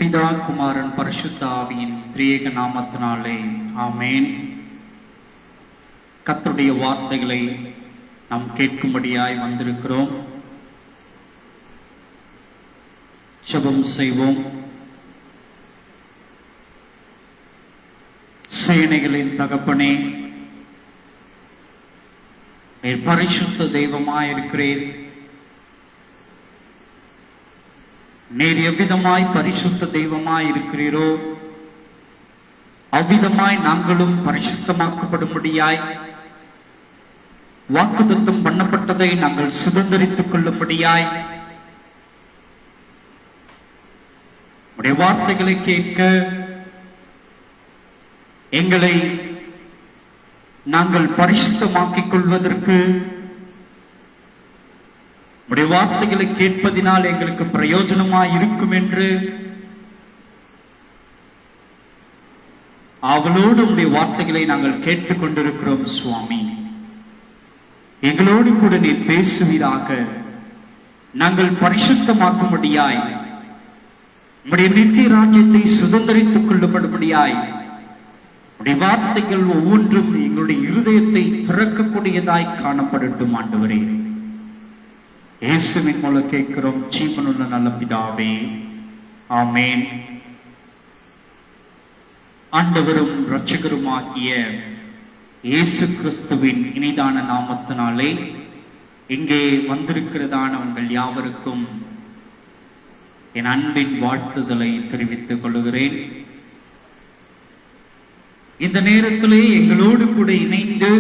பிதா குமாரன் பரிசுத்த ஆவியின் திரியேக நாமத்தினாலே ஆமேன். கர்த்தருடைய வார்த்தைகளை நாம் கேட்கும்படியாய் வந்திருக்கிறோம். ஜெபம் செய்வோம். சேனைகளின் தகப்பனே, நீர் பரிசுத்த தெய்வமாயிருக்கிறீர். நீர் எவ்விதமாய் பரிசுத்த தெய்வமாய் இருக்கிறீரோ அவ்விதமாய் நாங்களும் பரிசுத்தமாக்கப்படும்படியாய் வாக்குத்தத்தம் பண்ணப்பட்டதை நாங்கள் சுதந்திரித்துக் கொள்ளும்படியாய் உடைய வார்த்தைகளை கேட்க எங்களை நாங்கள் பரிசுத்தமாக்கிக் கொள்வதற்கு உடைய வார்த்தைகளை கேட்பதினால் எங்களுக்கு பிரயோஜனமாய் இருக்கும் என்று அவளோடு உடைய வார்த்தைகளை நாங்கள் கேட்டுக் கொண்டிருக்கிறோம். சுவாமி, எங்களோடு கூட நீர் பேசுவீராக. நாங்கள் பரிசுத்தமாக்கும்படியாய் உடைய நித்திய ராஜ்யத்தை சுதந்திரித்துக் கொள்ளப்படும்படியாய் உடைய வார்த்தைகள் ஒவ்வொன்றும் எங்களுடைய இருதயத்தை திறக்கக்கூடியதாய் காணப்படட்டும். ஆண்டவரே, இயேசுவின் மூலம் கேட்கிறோம் ஜீவனுள்ள நல்ல பிதாவே, ஆமேன். ஆண்டவரும் இரட்சகருமாகிய இயேசு கிறிஸ்துவின் இனிதான நாமத்தினாலே இங்கே வந்திருக்கிறதான உங்கள் யாவருக்கும் என் அன்பின் வாழ்த்துதலை தெரிவித்துக் கொள்கிறேன். இந்த நேரத்திலே எங்களோடு கூட இணைந்து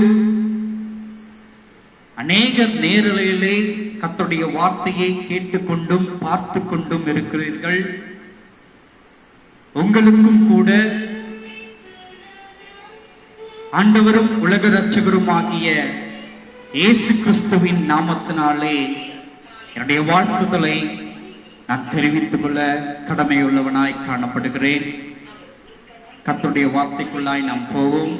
அநேக நேரலையிலே கர்த்தருடைய வார்த்தையை கேட்டுக்கொண்டும் பார்த்து கொண்டும் இருக்கிறீர்கள். உங்களுக்கும் கூட ஆண்டவரும் உலக இரட்சகருமாகிய இயேசு கிறிஸ்துவின் நாமத்தினாலே என்னுடைய வாழ்த்துதலை நான் தெரிவித்துக் கொள்ள கடமையுள்ளவனாய் காணப்படுகிறேன். கர்த்தருடைய வார்த்தைக்குள்ளாய் நாம் போவோம்.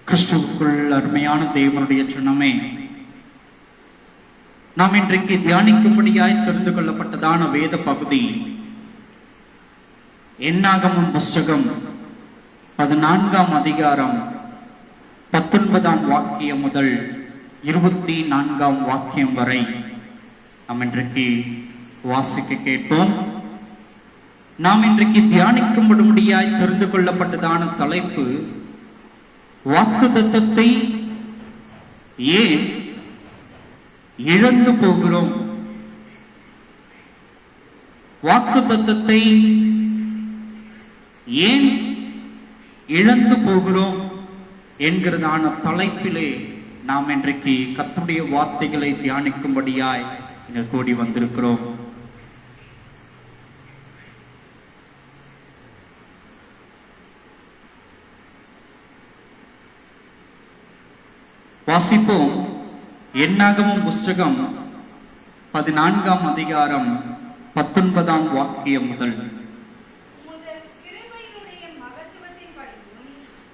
கிறிஸ்துவுக்குள் அருமையான தேவனுடைய ஜனமே, நாம் இன்றைக்கு தியானிக்கும்படியாய் தெரிந்து கொள்ளப்பட்டதான வேத பகுதி என்னாகமம் புஸ்தகம் 14ஆம் அதிகாரம் 19ஆம் வாக்கியம் முதல் 24ஆம் வாக்கியம் வரை நாம் இன்றைக்கு வாசிக்க கேட்போம். நாம் இன்றைக்கு தியானிக்கும்படியாய் தெரிந்து கொள்ளப்பட்டதான தலைப்பு, வாக்குத்தத்தத்தை ஏன் இழந்து போகிறோம்? வாக்குத்தத்தத்தை ஏன் இழந்து போகிறோம் என்கிறதான தலைப்பிலே நாம் இன்றைக்கு கர்த்தருடைய வார்த்தைகளை தியானிக்கும்படியாய் இங்கு கூடி வந்திருக்கிறோம். வாசிப்போம். என்னாகமம் புஸ்தகம் 14ஆம் அதிகாரம் 19ஆம் வாக்கியம் முதல்.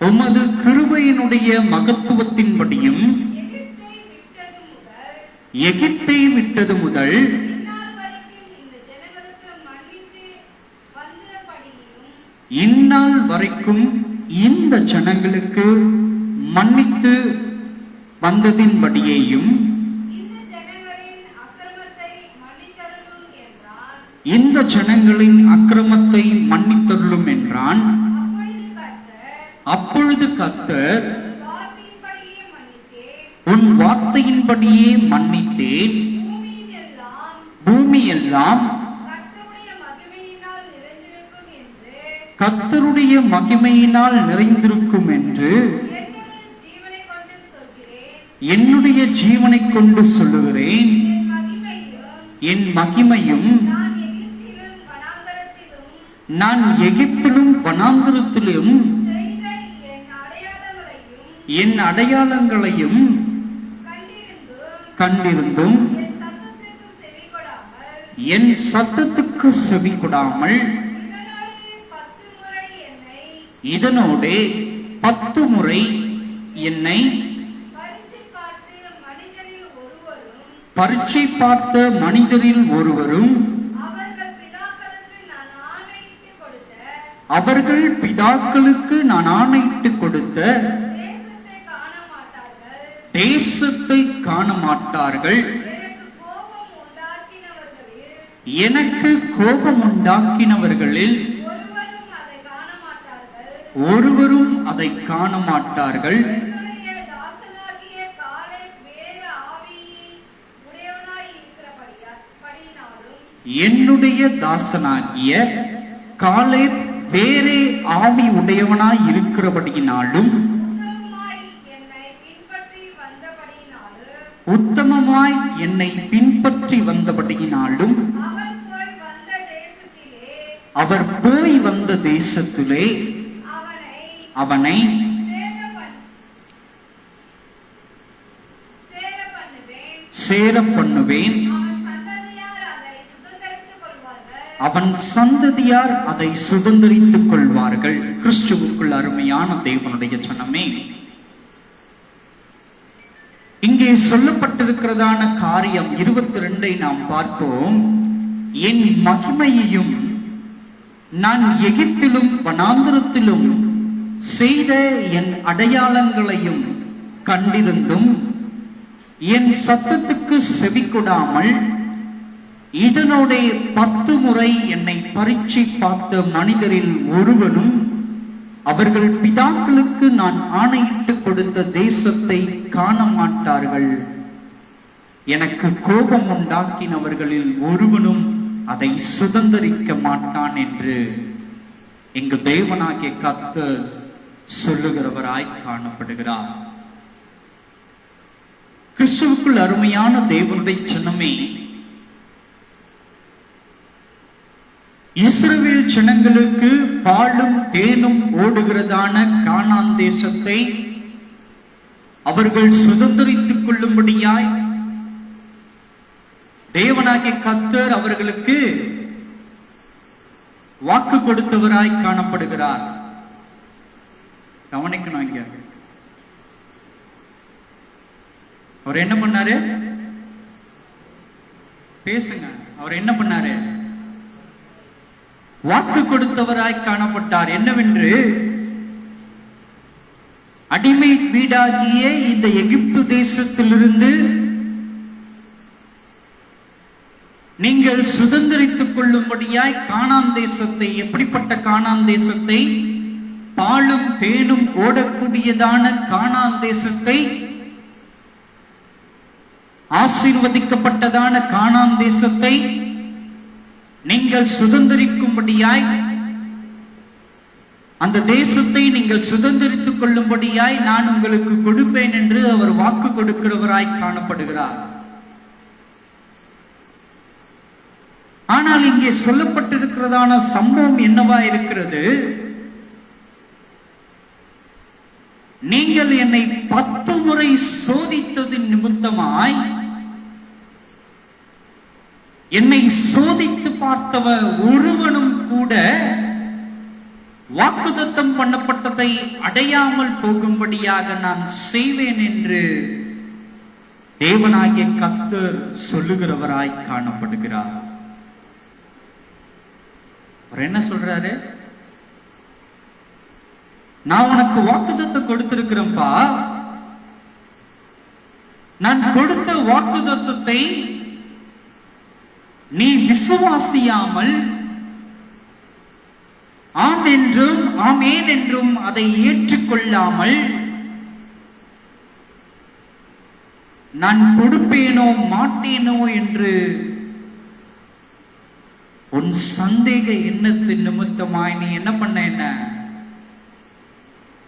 உமது கிருபையினுடைய மகத்துவத்தின்படியும் எகிப்தை விட்டது முதல் இந்நாள் வரைக்கும் இந்த ஜனங்களுக்கு மன்னித்து வந்ததின்படியேயும் இந்த ஜனங்களின் அக்கிரமத்தை மன்னித்தருளும் என்றான். அப்பொழுது கர்த்தர் உன் வார்த்தையின்படியே மன்னித்தேன். பூமியெல்லாம் கர்த்தருடைய மகிமையினால் நிறைந்திருக்கும் என்று என்னுடைய ஜீவனை கொண்டு சொல்லுகிறேன். என் மகிமையும் நான் எகிப்திலும் வனாந்தரத்திலும் என் அடையாளங்களையும் கண்டிருந்தும் என் சத்தத்துக்கு செவி கொடாமல் இதனோடே 10 முறை என்னை பரீட்சை பார்த்த மனிதரில் ஒருவரும் அவர்கள் பிதாக்களுக்கு நான் ஆணையிட்டு கொடுத்த தேசத்தை காண மாட்டார்கள். எனக்கு கோபம் உண்டாக்கினவர்களில் ஒருவரும் அதை காண மாட்டார்கள். என்னுடைய தாசனாகிய காலேப் வேறே ஆவி உடையவனாய் இருக்கிறபடியினாலும் உத்தமமாய் என்னை பின்பற்றி வந்தபடியினாலும் அவர் போய் வந்த தேசத்திலே அவனை சேர பண்ணுவேன். அவன் சந்ததியார் அதை சுதந்தரித்துக் கொள்வார்கள். கிறிஸ்துவுக்குள் அருமையான தேவனுடைய ஜனமே, இங்கே சொல்லப்பட்டிருக்கிறதான காரியம் 22 நாம் பார்ப்போம். என் மகிமையையும் நான் எகிப்திலும் வனாந்தரத்திலும் செய்த என் அடையாளங்களையும் கண்டிருந்தும் என் சத்தத்துக்கு செவி கொடாமல் இதனோட 10 முறை என்னை பரீட்சை பார்த்த மனிதரில் ஒருவனும் அவர்கள் பிதாக்களுக்கு நான் ஆணையிட்டு கொடுத்த தேசத்தை காண மாட்டார்கள். எனக்கு கோபம் உண்டாக்கினவர்களில் ஒருவனும் அதை சுதந்தரிக்க மாட்டான் என்று எங்கு தேவனாகிய கர்த்தர் சொல்லுகிறவராய் காணப்படுகிறார். கிறிஸ்துவுக்குள் அருமையான தேவனுடைய ஜனமே, இஸ்ரவேல் ஜனங்களுக்கு பாலும் தேனும் ஓடுகிறதான கானான் தேசத்தை அவர்கள் சுதந்தரித்துக் கொள்ளும்படியாய் தேவனாகிய கர்த்தர் அவர்களுக்கு வாக்கு கொடுத்தவராய் காணப்படுகிறார். கவனிக்கணும். இங்க அவர் என்ன பண்ணாரு? பேசுங்க. அவர் என்ன பண்ணாரு? வாக்கு கொடுத்தவராய் காணப்பட்டார். என்னவென்று, அடிமை வீடாகிய இந்த எகிப்து தேசத்திலிருந்து நீங்கள் சுதந்தரித்துக் கொள்ளும்படியாய் கானான் தேசத்தை, எப்படிப்பட்ட கானான் தேசத்தை? பாலும் தேனும் ஓடக்கூடியதான கானான் தேசத்தை, ஆசீர்வதிக்கப்பட்டதான கானான் தேசத்தை நீங்கள் சுதந்தரிக்கும்படியாய், அந்த தேசத்தை நீங்கள் சுதந்தரித்துக் கொள்ளும்படியாய் நான் உங்களுக்கு கொடுப்பேன் என்று அவர் வாக்கு கொடுக்கிறவராய் காணப்படுகிறார். ஆனால் இங்கே சொல்லப்பட்டிருக்கிறதான சம்பவம் என்னவா இருக்கிறது? நீங்கள் என்னை 10 முறை சோதித்ததின் நிமித்தமாய், என்னை சோதித்து பார்த்தவ ஒருவனும் கூட வாக்குத்தத்தம் பண்ணப்பட்டதை அடையாமல் போகும்படியாக நான் செய்வேன் என்று தேவனாகிய கர்த்தர் சொல்லுகிறவராய் காணப்படுகிறார். அவர் என்ன சொல்றாரு? நான் உனக்கு வாக்குத்தத்தம் கொடுத்திருக்கிறேன்பா. நான் கொடுத்த வாக்குத்தத்தத்தை நீ விசுவாசியாமல் ஆம் என்றும் ஆமேன் என்றும் அதை ஏற்றுக்கொள்ளாமல் நான் கொடுப்பேனோ மாட்டேனோ என்று உன் சந்தேக எண்ணத்தின் நிமித்தமாய் நீ என்ன பண்ண? என்ன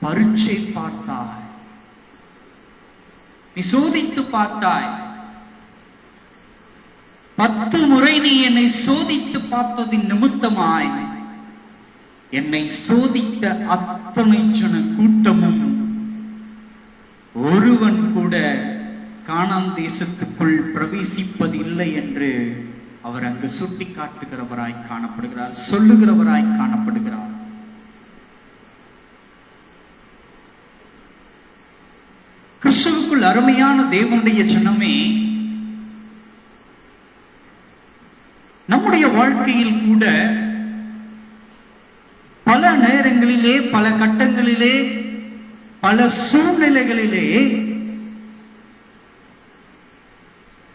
பரீட்சை பார்த்தாய், நீ சோதித்து பார்த்தாய். 10 முறை நீ என்னை சோதித்து பார்த்ததின் நிமித்தமாய் என்னை சோதித்த அத்தனை ஜன கூட்டமும் ஒருவன் கூட கானான் தேசத்துக்குள் பிரவேசிப்பதில்லை என்று அவர் அங்கு சுட்டி காட்டுகிறவராய் காணப்படுகிறார், சொல்லுகிறவராய் காணப்படுகிறார். கிறிஸ்துவுக்குள் அருமையான தேவனுடைய ஜனமே, நம்முடைய வாழ்க்கையில் கூட பல நேரங்களிலே, பல கட்டங்களிலே, பல சூழ்நிலைகளிலே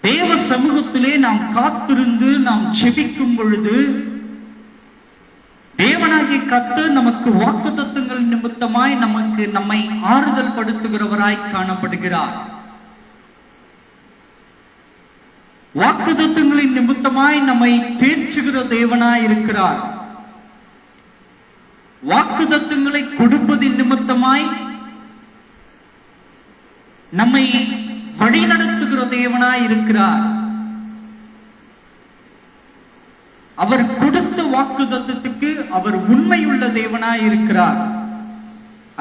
தேவ சமூகத்திலே நாம் காத்திருந்து நாம் செபிக்கும் பொழுது தேவனாகிய கர்த்தர் நமக்கு வாக்குத்தத்தங்கள் நிமித்தமாய் நம்மை ஆறுதல் படுத்துகிறவராய் காணப்படுகிறார். வாக்குத்தத்தங்களின் நிமித்தமாய் நம்மை தேற்றுகிற தேவனாய் இருக்கிறார். வாக்குத்தத்தங்களை கொடுப்பதின் நிமித்தமாய் நம்மை வழிநடத்துகிற தேவனாய் இருக்கிறார். அவர் கொடுத்த வாக்குத்தத்தத்துக்கு அவர் உண்மையுள்ள தேவனாய் இருக்கிறார்.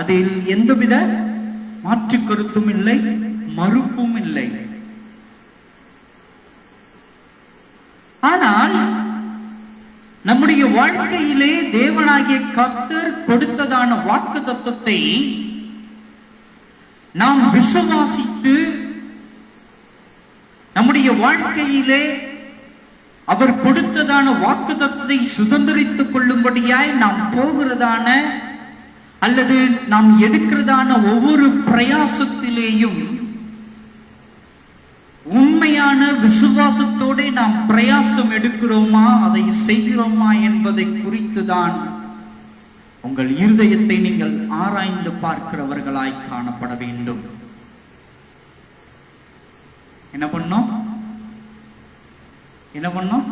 அதில் எந்தவித மாற்று கருத்தும் இல்லை, மறுப்பும் இல்லை. ஆனால் நம்முடைய வாழ்க்கையிலே தேவனாகிய கர்த்தர் கொடுத்ததான வாக்குத்தத்தத்தை நாம் விசுவாசித்து நம்முடைய வாழ்க்கையிலே அவர் கொடுத்ததான வாக்குத்தத்தத்தை சுதந்திரித்துக் கொள்ளும்படியாய் நாம் போகிறதான அல்லது நாம் எடுக்கிறதான ஒவ்வொரு பிரயாசத்திலேயும் உண்மையான விசுவாசத்தோட நாம் பிரயாசம் எடுக்கிறோமா, அதை செய்கிறோமா என்பதை குறித்துதான் உங்கள் இருதயத்தை நீங்கள் ஆராய்ந்து பார்க்கிறவர்களாய் காணப்பட வேண்டும். என்ன பண்ணோம்?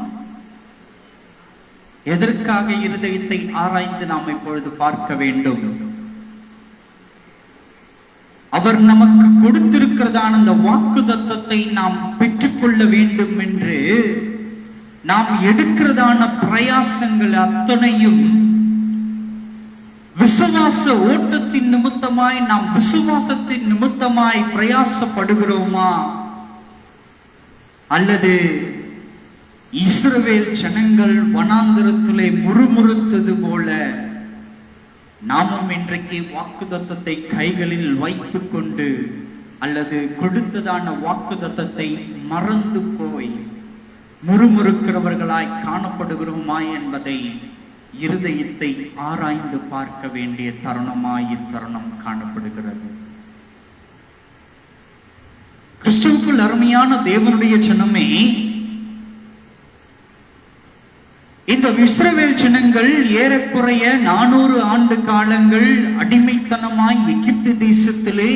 எதற்காக இருதயத்தை ஆராய்ந்து நாம் இப்பொழுது பார்க்க வேண்டும்? அவர் நமக்கு கொடுத்திருக்கிறதான அந்த வாக்குத்தத்தத்தை நாம் பெற்றுக்கொள்ள வேண்டும் என்று நாம் எடுக்கிறதான பிரயாசங்கள் அத்தனையும் விசுவாச ஓட்டத்தின் நிமித்தமாய், நாம் விசுவாசத்தின் நிமித்தமாய் பிரயாசப்படுகிறோமா, அல்லது இஸ்ரவேல் ஜனங்கள் வனாந்திரத்திலே முறுமுறுத்தது போல நாமும் இன்றைக்கு வாக்குத்தத்தத்தை கைகளில் வைத்துக் கொண்டு அல்லது கொடுத்ததான வாக்குத்தத்தத்தை மறந்து போய் முறுமுறுக்கிறவர்களாய் காணப்படுகிறோமா என்பதை இருதயத்தை ஆராய்ந்து பார்க்க வேண்டிய தருணமாய் இத்தருணம் காணப்படுகிறது. கிறிஸ்துவுக்குள் அருமையான தேவனுடைய ஜனமே, இந்த இஸ்ரவேல் ஜனங்கள் ஏறக்குறைய 400 ஆண்டு காலங்கள் அடிமைத்தனமாய் எகிப்து தேசத்திலே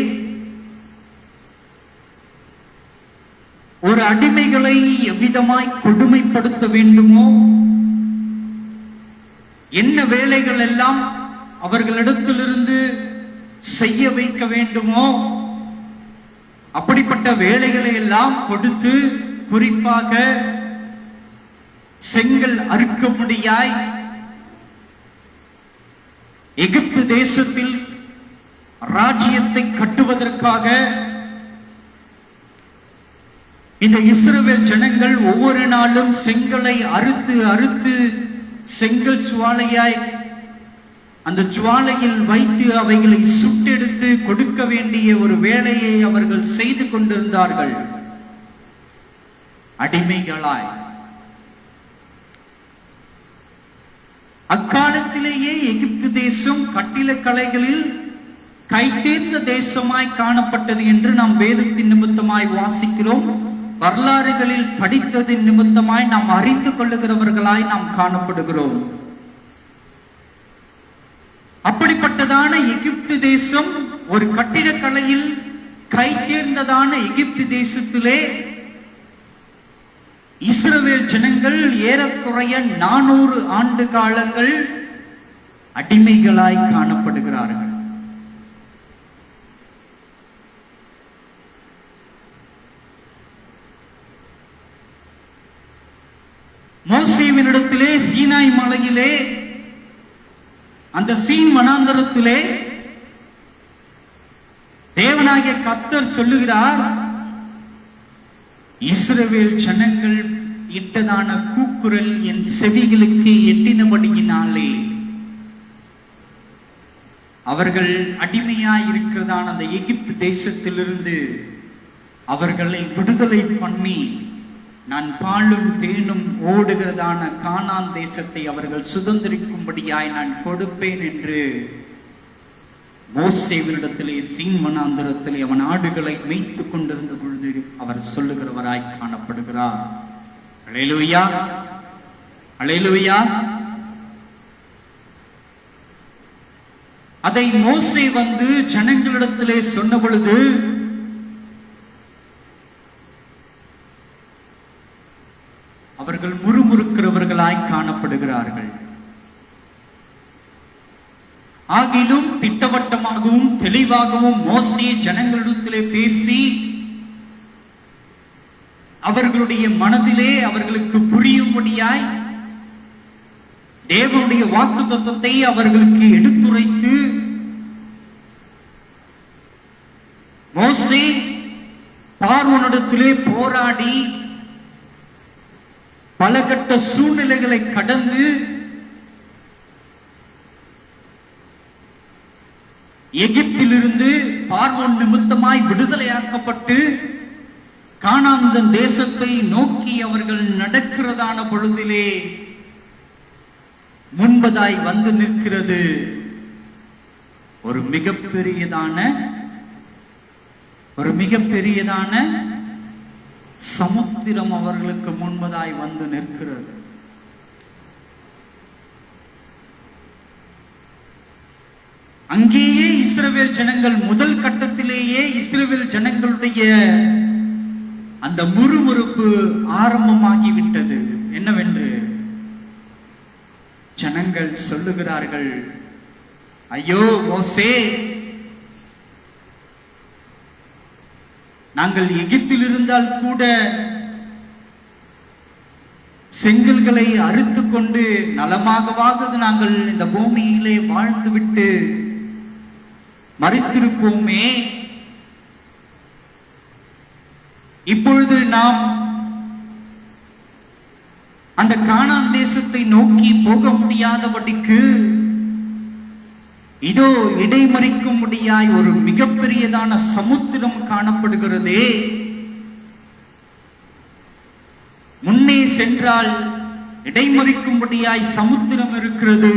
ஒரு அடிமைகளை எவ்விதமாய் கொடுமைப்படுத்த வேண்டுமோ, என்ன வேலைகள் எல்லாம் அவர்களிடத்திலிருந்து செய்ய வைக்க வேண்டுமோ அப்படிப்பட்ட வேலைகளை எல்லாம் கொடுத்து, குறிப்பாக செங்கல் அறுக்கும்படியாய் எகிப்து தேசத்தில் ராஜ்யத்தை கட்டுவதற்காக இந்த இஸ்ரவேல் ஜனங்கள் ஒவ்வொரு நாளும் செங்கலை அறுத்து அறுத்து செங்கல் சுவாலையாய் அந்த சுவாலையில் வைத்து அவைகளை சுட்டெடுத்து கொடுக்க வேண்டிய ஒரு வேலையை அவர்கள் செய்து கொண்டிருந்தார்கள். அடிமைகளாய் அக்காலத்திலேயே எகிப்து தேசம் கட்டிடக்கலைகளில் கைதேர்ந்த தேசமாய் காணப்பட்டது என்று நாம் வேதத்தின் நிமித்தமாய் வாசிக்கிறோம். வரலாறுகளில் படித்ததின் நிமித்தமாய் நாம் அறிந்து கொள்ளுகிறவர்களாய் நாம் காணப்படுகிறோம். அப்படிப்பட்டதான எகிப்து தேசம் ஒரு கட்டிடக்கலையில் கை தேர்ந்ததான எகிப்து தேசத்திலே இஸ்ரவேல் ஜனங்கள் ஏறக்குறைய 400 ஆண்டு காலங்கள் அடிமைகளாய் காணப்படுகிறார்கள். மோசேவினிடத்திலே சீனாய் மலையிலே அந்த சீன் வனாந்தரத்திலே தேவனாகிய கர்த்தர் சொல்லுகிறார், இஸ்ரவேல் ஜனங்கள் இட்டதான கூக்குரல் என் செவிகளுக்கு எட்டினபடியினாலே அவர்கள் அடிமையாய் இருக்கிறதான அந்த எகிப்து தேசத்திலிருந்து அவர்களை விடுதலை பண்ணி நான் பாலும் தேனும் ஓடுகிறதான கானான் தேசத்தை அவர்கள் சுதந்திரிக்கும்படியாய் நான் கொடுப்பேன் என்று மோசேவினிடத்திலே சீன் வனாந்தரத்திலே அவன் ஆடுகளை மேய்த்துக் கொண்டிருந்த பொழுது அவர் சொல்லுகிறவராய் காணப்படுகிறார். அல்லேலூயா, அல்லேலூயா. அதை மோசே வந்து ஜனங்களிடத்திலே சொன்ன பொழுது அவர்கள் முறுமுறுக்கிறவர்களாய் காணப்படுகிறார்கள். ஆகிலும் திட்டவட்டமாகவும் தெளிவாகவும் மோசே ஜனங்களிடத்திலே பேசி அவர்களுடைய மனதிலே அவர்களுக்கு புரியும்படியாய் தேவனுடைய வாக்குத்தத்தத்தை அவர்களுக்கு எடுத்துரைத்து மோசே பார்வோனிடத்திலே போராடி பல கட்ட சூழ்நிலைகளை கடந்து எகிப்திலிருந்து பார்வோன் நிமித்தமாய் விடுதலையாக்கப்பட்டு கானான் தேசத்தை நோக்கி அவர்கள் நடக்கிறதான பொழுதிலே முன்பதாய் வந்து நிற்கிறது ஒரு மிகப்பெரியதான சமுத்திரம் அவர்களுக்கு முன்பதாய் வந்து நிற்கிறது. அங்கேயே இஸ்ரவேல் ஜனங்கள் முதல் கட்டத்திலேயே இஸ்ரவேல் ஜனங்களுடைய அந்த முறுமுறுப்பு ஆரம்பமாகிவிட்டது. என்னவென்று ஜனங்கள் சொல்லுகிறார்கள், ஐயோ மோசே, நாங்கள் எகிப்தில் இருந்தால் கூட செங்கல்களை அறுத்து கொண்டு நலமாகவாவது நாங்கள் இந்த பூமியிலே வாழ்ந்துவிட்டு மறித்திருப்போமே. இப்பொழுது நாம் அந்த கானான் தேசத்தை நோக்கி போக முடியாதபடிக்கு இதோ இடைமறிக்கும்படியாய் ஒரு மிகப்பெரியதான சமுத்திரம் காணப்படுகிறதே. முன்னே சென்றால் இடைமறிக்கும்படியாய் சமுத்திரம் இருக்கிறது,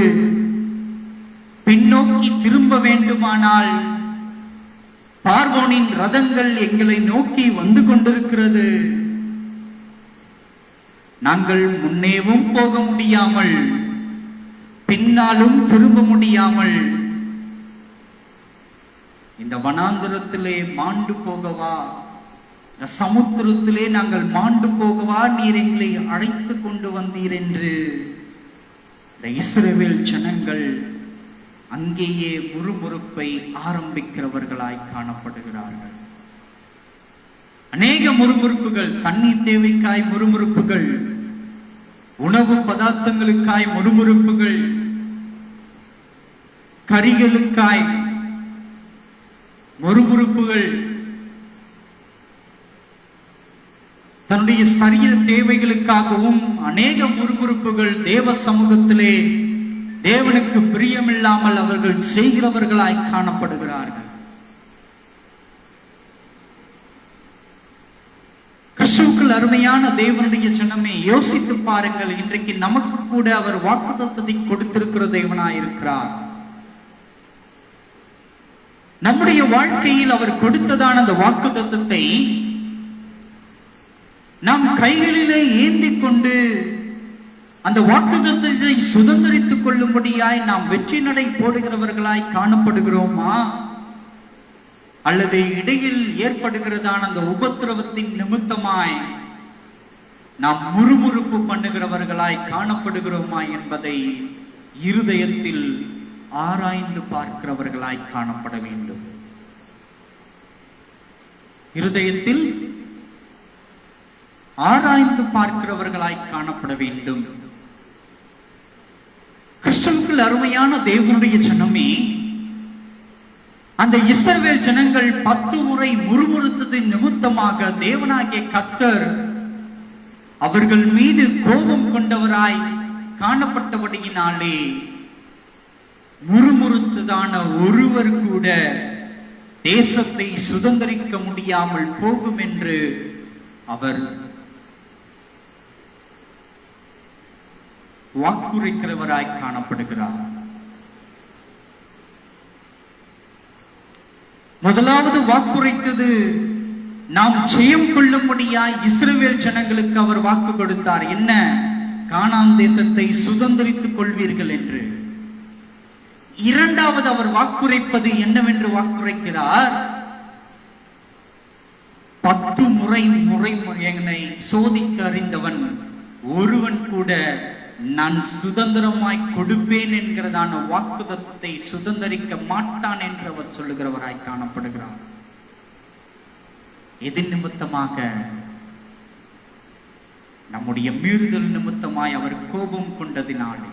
பின்னோக்கி திரும்ப வேண்டுமானால் பார்வோனின் ரதங்கள் எங்களை நோக்கி வந்து கொண்டிருக்கிறது. நாங்கள் முன்னேவும் போக முடியாமல் பின்னாலும் திரும்ப முடியாமல் இந்த வனாந்தரத்திலே மாண்டு போகவா, இந்த சமுத்திரத்திலே நாங்கள் மாண்டு போகவா நீர் எங்களை அழைத்து கொண்டு வந்தீர் என்று இந்த இஸ்ரவேல் ஜனங்கள் அங்கேயே முறுமுறுப்பை ஆரம்பிக்கிறவர்களாய் காணப்படுகிறார்கள். அநேக முறுமுறுப்புகள், தண்ணீர் தேவைக்காய் முறுமுறுப்புகள், உணவு பதார்த்தங்களுக்காய் முறுமுறுப்புகள், கரிகளுக்காய் முறுமுறுப்புகள், தன்னுடைய சரீர தேவைகளுக்காகவும் அநேக முறுமுறுப்புகள் தேவ சமூகத்திலே தேவனுக்கு பிரியமில்லாமல் அவர்கள் செய்கிறவர்களாய் காணப்படுகிறார்கள். கிறிஸ்துவுக்குள் அருமையான தேவனுடைய ஜனமே, யோசித்து பாருங்கள். இன்றைக்கு நமக்கு கூட அவர் வாக்குத்தத்தத்தை கொடுத்திருக்கிற தேவனாய் இருக்கிறார். நம்முடைய வாழ்க்கையில் அவர் கொடுத்ததான அந்த வாக்குத்தத்தத்தை நாம் கைகளிலே ஏந்தி கொண்டு அந்த வாக்குத்தத்தத்தை சுதந்திரித்துக் கொள்ளும்படியாய் நாம் வெற்றி நடை போடுகிறவர்களாய் காணப்படுகிறோமா? அல்லது இடையில் ஏற்படுகிறதான அந்த உபத்திரவத்தின் நிமித்தமாய் நாம் முறுமுறுப்பு பண்ணுகிறவர்களாய் காணப்படுகிறோமா என்பதை இருதயத்தில் ஆராய்ந்து பார்க்கிறவர்களாய் காணப்பட வேண்டும். இருதயத்தில் ஆராய்ந்து பார்க்கிறவர்களாய் காணப்பட வேண்டும். கிறிஸ்துவுக்குள் அருமையான தேவனுடைய ஜனமே, அந்த இஸ்ரவேல் ஜனங்கள் 10 முறை முறுமுறுத்தது நிமித்தமாக தேவனாகிய கர்த்தர் அவர்கள் மீது கோபம் கொண்டவராய் காணப்பட்டபடியினாலே முறுமுறுத்ததான ஒருவர் கூட தேசத்தை சுதந்திரிக்க முடியாமல் போகும் என்று அவர் வாக்குரைக்கிறவராய் காணப்படுகிறார். முதலாவது வாக்குரைத்தது நாம் ஜெயம் கொள்ளும்படியாய் இஸ்ரவேல் ஜனங்களுக்கு அவர் வாக்கு கொடுத்தார். என்ன? கானான் தேசத்தை சுதந்திரித்துக் கொள்வீர்கள் என்று. இரண்டாவது அவர் வாக்குரைப்பது என்னவென்று வாக்குரைக்கிறார்? 10 முறை என்னை சோதிக்க அறிந்தவன் ஒருவன் கூட நான் சுதந்திரமாய் கொடுப்பேன் என்கிறதான வாக்குத்தத்தத்தை சுதந்திரிக்க மாட்டான் என்று அவர் சொல்லுகிறவராய் காணப்படுகிறார். எது நிமித்தமாக? நம்முடைய மீறுதல் நிமித்தமாய் அவர் கோபம் கொண்டதினாலே.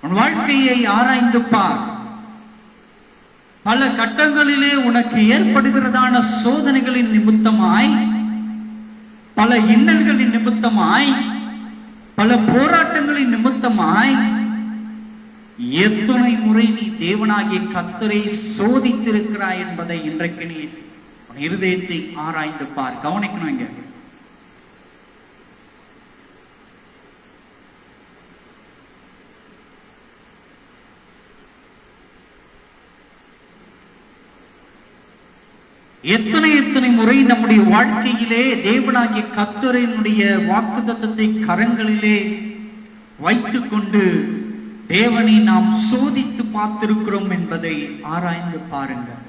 உன் வாழ்க்கையை ஆராய்ந்து பார். பல கட்டங்களிலே உனக்கு ஏற்படுகிறதான சோதனைகளின் நிமித்தமாய், பல இன்னல்களின் நிமித்தமாய், பல போராட்டங்களின் நிமித்தமாய் எத்தனை முறை நீ தேவனாகிய கர்த்தரை சோதித்திருக்கிறாய் என்பதை இன்றைக்கு நீ இருதயத்தை ஆராய்ந்து பார். கவனிக்கணும். இங்க எத்தனை முறை நம்முடைய வாழ்க்கையிலே தேவனாகிய கர்த்தரினுடைய வாக்குத்தத்தத்தை கரங்களிலே வைத்துக் கொண்டு தேவனை நாம் சோதித்து பார்த்திருக்கிறோம் என்பதை ஆராய்ந்து பாருங்கள்.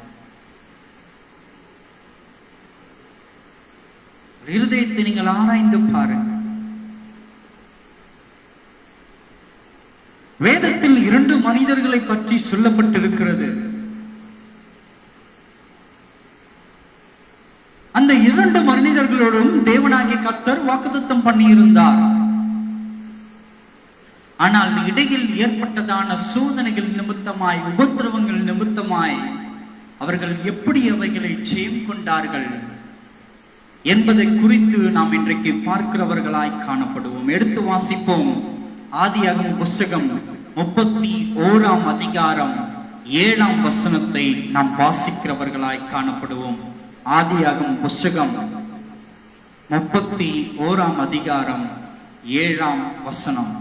இருதயத்தை நீங்கள் ஆராய்ந்து பாருங்கள். வேதத்தில் 2 மனிதர்களை பற்றி சொல்லப்பட்டிருக்கிறது. அந்த 2 மனிதர்களோடும் தேவனாகிய கர்த்தர் வாக்குத்தத்தம் பண்ணியிருந்தார். ஆனால் இடையில் ஏற்பட்டதான சோதனைகள் நிமித்தமாய், உபத்திரவங்கள் நிமித்தமாய் அவர்கள் எப்படி அவைகளை ஜெயம் கொண்டார்கள் என்பதை குறித்து நாம் இன்றைக்கு பார்க்கிறவர்களாய் காணப்படுவோம். எடுத்து வாசிப்போம். ஆதியாகமம் புஸ்தகம் 31ஆம் அதிகாரம் 7ஆம் வசனத்தை நாம் வாசிக்கிறவர்களாய் காணப்படுவோம். ஆதியாகமம் புஸ்தகம் 31ஆம் அதிகாரம் 7ஆம் வசனம்.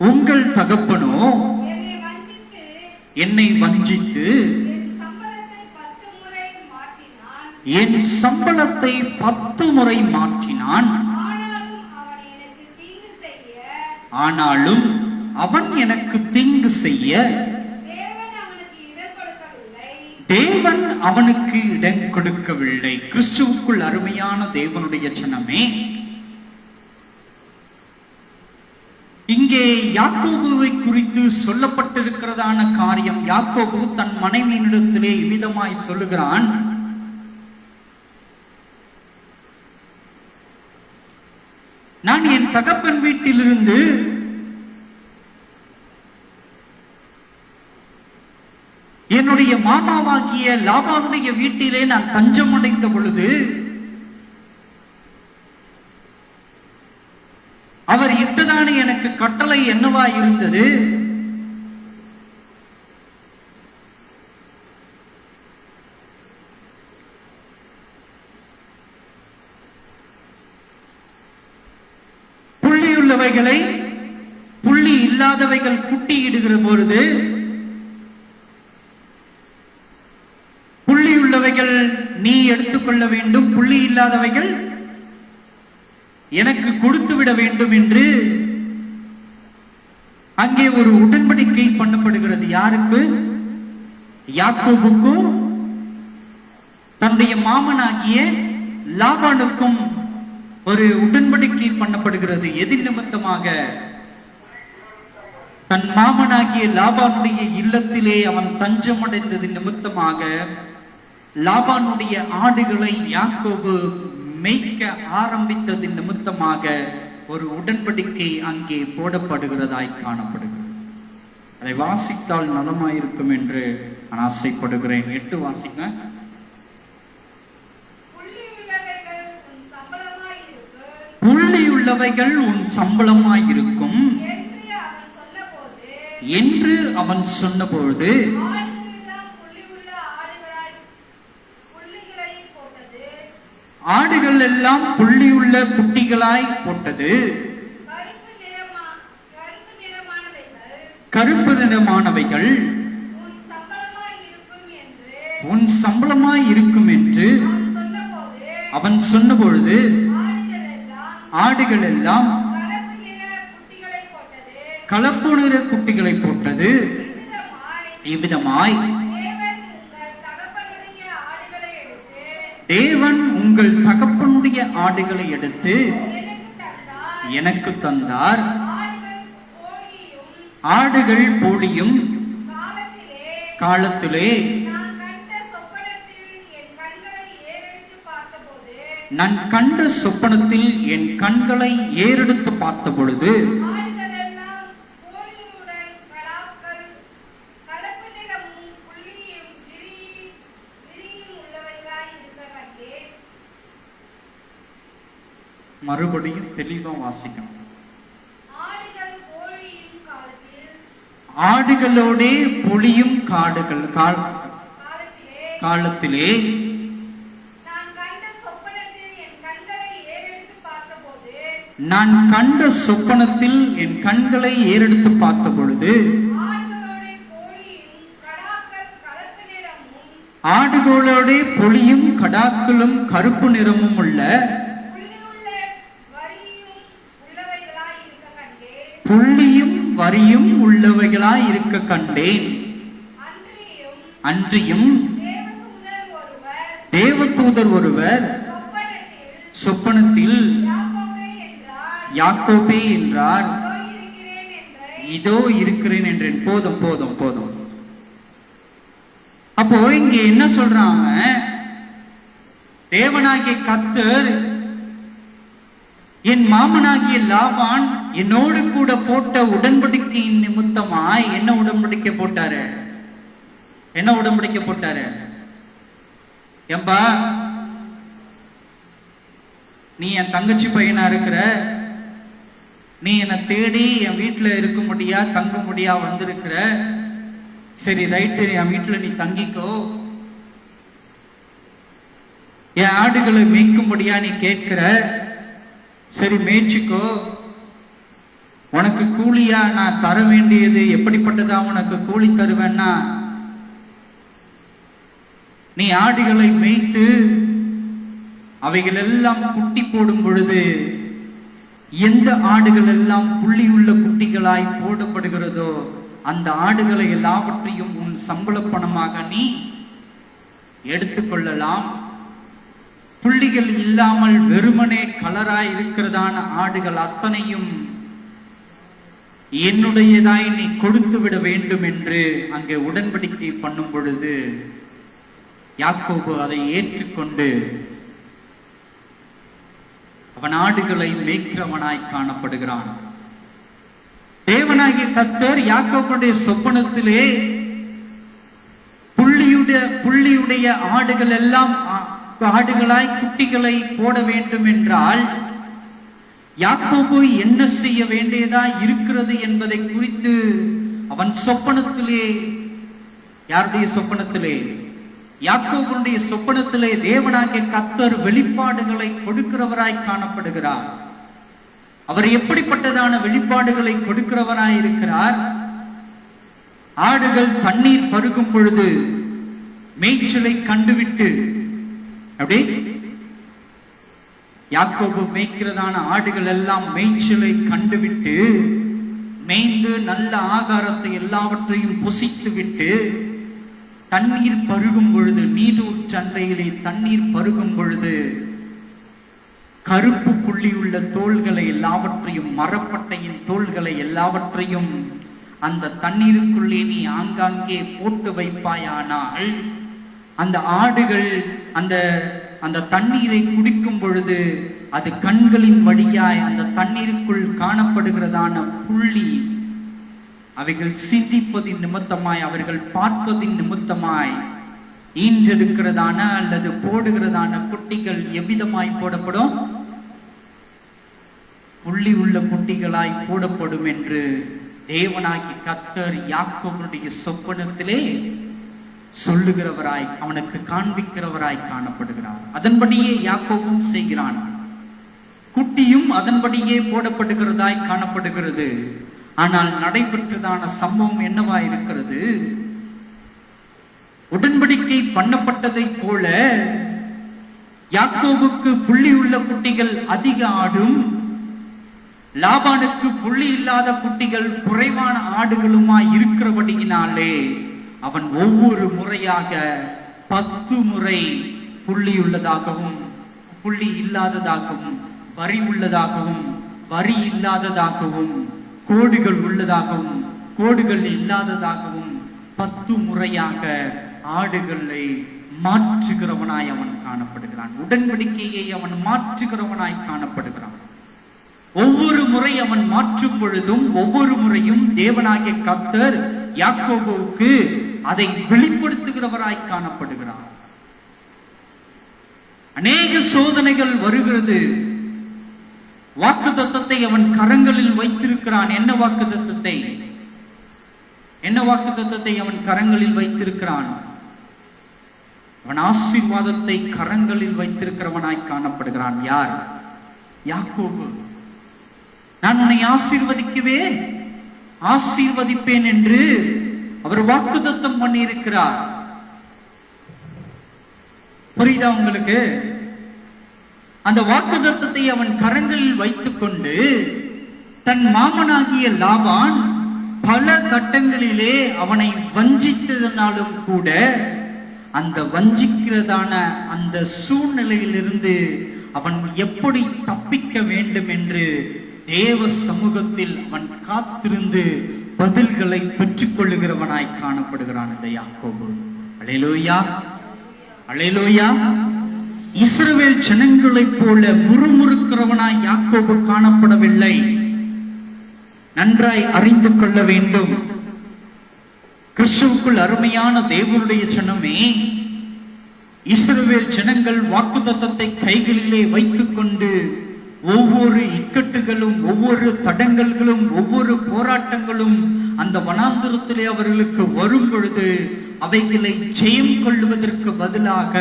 உங்கள் தகப்பனோ என்னை வஞ்சித்து என் சம்பளத்தை 10 முறை மாற்றினான். ஆனாலும் அவன் எனக்கு தீங்கு செய்ய தேவன் அவனுக்கு இடம் கொடுக்கவில்லை. கிறிஸ்துவுக்குள் அருமையான தேவனுடைய ஜனமே, இங்கே யாக்கோபுவை குறித்து சொல்லப்பட்டிருக்கிறதான காரியம், யாக்கோபு தன் மனைவியினிடத்திலே இவ்விதமாய் சொல்லுகிறான். நான் என் தகப்பன் வீட்டிலிருந்து என்னுடைய மாமாவாகிய லாபானுடைய வீட்டிலே நான் தஞ்சம் அடைந்த பொழுது அவர் இட்டுதான எனக்கு கட்டளை என்னவா இருந்தது? புள்ளியுள்ளவைகளை புள்ளி இல்லாதவைகள் குட்டியிடுகிற பொழுது புள்ளியுள்ளவைகள் நீ எடுத்துக்கொள்ள வேண்டும், புள்ளி இல்லாதவைகள் எனக்கு கொடுத்து விட வேண்டும் என்று அங்கே ஒரு உடன்படிக்கை பண்ணப்படுகிறது. யாருக்கு? யாக்கோபுக்கும் தன்னுடைய மாமனாகிய லாபானுக்கும் ஒரு உடன்படிக்கை பண்ணப்படுகிறது. எதிர் நிமித்தமாக? தன் மாமனாகிய லாபானுடைய இல்லத்திலே அவன் தஞ்சமடைந்தது நிமித்தமாக லாபானுடைய ஆடுகளை யாக்கோபு மேய்க்க ஆரம்பித்தது நிமித்தமாக ஒரு உடன்படிக்கை அங்கே போடப்படுகிறதாய் காணப்படுகிறது. அதை வாசித்தால் நலமாயிருக்கும் என்று நான் ஆசைப்படுகிறேன். 8 வாசிங்க. புள்ளியுள்ளவைகள் உன் சம்பளமாயிருக்கும் என்று அவன் சொன்னபோது ஆடுகள் எல்லாம் புள்ளியுள்ள குட்டிகளாய் போட்டது. கருப்பு நிறமானவைகள் உன் சம்பளமாய் இருக்கும் என்று அவன் சொன்னபொழுது ஆடுகள் எல்லாம் கலப்பு நிற குட்டிகளை போட்டது. இவ்விதமாய் தேவன் உங்கள் தகப்பனுடைய ஆடுகளை எடுத்து எனக்கு தந்தார். ஆடுகள் போலியும் காலத்திலே நான் கண்ட சொப்பனத்தில் என் கண்களை ஏறெடுத்து பார்த்த பொழுது மறுபடியும் தெளிவா வாசிக்கணும். ஆடுகளோடே பொழியும் காடுகள் காலத்திலே நான் கண்ட சொப்பனத்தில் என் கண்களை ஏறெடுத்து பார்த்த பொழுது ஆடுகளோடே பொழியும் கடாக்களும் கருப்பு நிறமும் உள்ள புள்ளியும் வரியும் உள்ளவைகளாய் இருக்க கண்டேன். அன்றியும் தேவதூதர் ஒருவர் சொப்பனத்தில் யாக்கோபே என்றார். இதோ இருக்கிறேன் என்றேன். போதும் போதும் போதும். அப்போ இங்க என்ன சொல்றாங்க? தேவனாகிய கர்த்தர் என் மாமனாகிய லாபான் என்னோடு கூட போட்ட உடன்படிக்கையின் நிமித்தமாய் என்ன உடன்படிக்கை போட்டாரு? என்ன உடன்படிக்கை போட்டாரு? ஏம்பா, நீ என் தங்கச்சி பையனா இருக்கிற, நீ என்னை தேடி என் வீட்டுல இருக்க முடியா தங்க முடியா வந்திருக்கிற, சரி ரைட்டு, என் வீட்டுல நீ தங்கிக்கோ, என் ஆடுகளை மேய்க்கும்படியா நீ கேட்கிற, சரி மேய்ச்சிக்கோ, உனக்கு கூலியா நான் தர வேண்டியது எப்படிப்பட்டதா உனக்கு கூலி தருவேன்னா, நீ ஆடுகளை மேய்த்து அவைகள் எல்லாம் குட்டி போடும் பொழுது எந்த ஆடுகள் எல்லாம் புள்ளியுள்ள குட்டிகளாய் போடப்படுகிறதோ அந்த ஆடுகளை எல்லாவற்றையும் உன் சம்பள பணமாக நீ எடுத்துக்கொள்ளலாம். புள்ளிகள் இல்லாமல் வெறுமனே கலராய் இருக்கிறதான ஆடுகள் அத்தனையும் என்னுடையதாய் நீ கொடுத்து விட வேண்டும் என்று அங்கே உடன்படிக்கை பண்ணும் பொழுது யாக்கோபு அதை ஏற்றுக்கொண்டு அவன் ஆடுகளை மேய்க்கிறவனாய் காணப்படுகிறான். தேவனாகிய கர்த்தர் யாக்கோபுடைய சொப்பனத்திலே புள்ளியுடைய ஆடுகள் எல்லாம் ஆடுகளாய் குட்டிகளை போட வேண்டும் என்றால் யாக்கோபு என்ன செய்ய வேண்டியதா இருக்கிறது என்பதை குறித்து அவன் சொப்பனத்திலே, யாருடைய சொப்பனத்திலே? யாக்கோபுடைய சொப்பனத்திலே தேவனாகிய கர்த்தர் வெளிப்பாடுகளை கொடுக்கிறவராய் காணப்படுகிறார். அவர் எப்படிப்பட்டதான வெளிப்பாடுகளை கொடுக்கிறவராய் இருக்கிறார்? ஆடுகள் தண்ணீர் பருகும் பொழுது மேய்ச்சலை கண்டுவிட்டு, அப்படி யாக்கோபு மேய்க்கிறதான ஆடுகள் எல்லாம் மேய்ச்சலை கண்டுவிட்டு மேய்ந்து நல்ல ஆகாரத்தை எல்லாவற்றையும் புசித்து விட்டு தண்ணீர் பருகும் பொழுது, நீரூர் சந்தையிலே தண்ணீர் பருகும் பொழுது கருப்பு புள்ளி உள்ள தோள்களை எல்லாவற்றையும், மரப்பட்டையின் தோள்களை எல்லாவற்றையும் அந்த தண்ணீருக்குள்ளே நீ ஆங்காங்கே போட்டு வைப்பாயானால் அந்த ஆடுகள் அந்த அந்த தண்ணீரை குடிக்கும் பொழுது அது கண்களின் வழியாய் அந்த தண்ணீருக்குள் காணப்படுகிறதான புள்ளி அவைகள் சிந்திப்பதின் நிமித்தமாய், அவர்கள் பார்ப்பதின் நிமித்தமாய் ஈன்றெடுக்கிறதான அல்லது போடுகிறதான குட்டிகள் எவ்விதமாய் போடப்படும்? புள்ளி உள்ள குட்டிகளாய் போடப்படும் என்று தேவனாகி கர்த்தர் யாக்கோபுடைய சொப்பனத்திலே சொல்லுகிறவராய், அவனுக்கு காண்பிக்கிறவராய் காணப்படுகிறார். அதன்படியே யாக்கோபும் செய்கிறான். குட்டியும் அதன்படியே போடப்படுகிறதாய் காணப்படுகிறது. ஆனால் நடைபெற்றதான சம்பவம் என்னவாய் இருக்கிறது? உடன்படிக்கை பண்ணப்பட்டதை போல யாக்கோபுக்கு புள்ளி உள்ள குட்டிகள் அதிக ஆடும், லாபானுக்கு புள்ளி இல்லாத குட்டிகள் குறைவான ஆடுகளுமாய் இருக்கிறபடியினாலே அவன் ஒவ்வொரு முறையாக 10 முறை புள்ளி உள்ளதாகவும் புள்ளி இல்லாததாகவும், வரி உள்ளதாகவும் வரி இல்லாததாகவும், கோடுகள் உள்ளதாகவும் கோடுகள் இல்லாததாகவும் 10 முறையாக ஆடுகளை மாற்றுகிறவனாய் அவன் காணப்படுகிறான். உடன்படிக்கையை அவன் மாற்றுகிறவனாய் காணப்படுகிறான். ஒவ்வொரு முறை அவன் மாற்றும் பொழுதும் ஒவ்வொரு முறையும் தேவனாகிய கர்த்தர் யாக்கோபுவுக்கு அதை வெளிப்படுத்துகிறவராய் காணப்படுகிறார். அநேக சோதனைகள் வருகிறது. வாக்குத்தத்தத்தை அவன் கரங்களில் வைத்திருக்கிறான். என்ன வாக்குத்தத்தத்தை அவன் கரங்களில் வைத்திருக்கிறான்? அவன் ஆசீர்வாதத்தை கரங்களில் வைத்திருக்கிறவனாய் காணப்படுகிறான். யார்? யாக்கோபு. நான் உன்னை ஆசீர்வதிப்பேன் என்று அவர் வாக்குத்தத்தம் பண்ணி இருக்கிறார். புரியுதா உங்களுக்கு? அந்த வாக்குத்தத்தத்தை அவன் கரங்களில் வைத்துக் கொண்டு தன் மாமனாகிய லாபான் பல கட்டங்களிலே அவனை வஞ்சித்ததனாலும் கூட அந்த வஞ்சிக்கிறதான அந்த சூழ்நிலையிலிருந்து அவன் எப்படி தப்பிக்க வேண்டும் என்று தேவ சமூகத்தில் அவன் காத்திருந்து பதில்களை பெற்றுக் கொள்ளுகிறவனாய் காணப்படுகிறான் இந்த யாக்கோபு. அல்லேலூயா, அல்லேலூயா. இஸ்ரவேல் ஜனங்களைப் போல முறுமுறுக்கிறவனாய் யாக்கோபு காணப்படவில்லை. நன்றாய் அறிந்து கொள்ள வேண்டும். கிறிஸ்துவுக்குள் அருமையான தேவனுடைய ஜனமே, இஸ்ரவேல் ஜனங்கள் வாக்குத்தத்தத்தை கைகளிலே வைத்துக் கொண்டு ஒவ்வொரு இக்கட்டுகளும், ஒவ்வொரு தடங்கல்களும், ஒவ்வொரு போராட்டங்களும் அந்த வனாந்திரத்திலே அவர்களுக்கு வரும் பொழுது அவைகளை ஜெயம் கொள்வதற்கு பதிலாக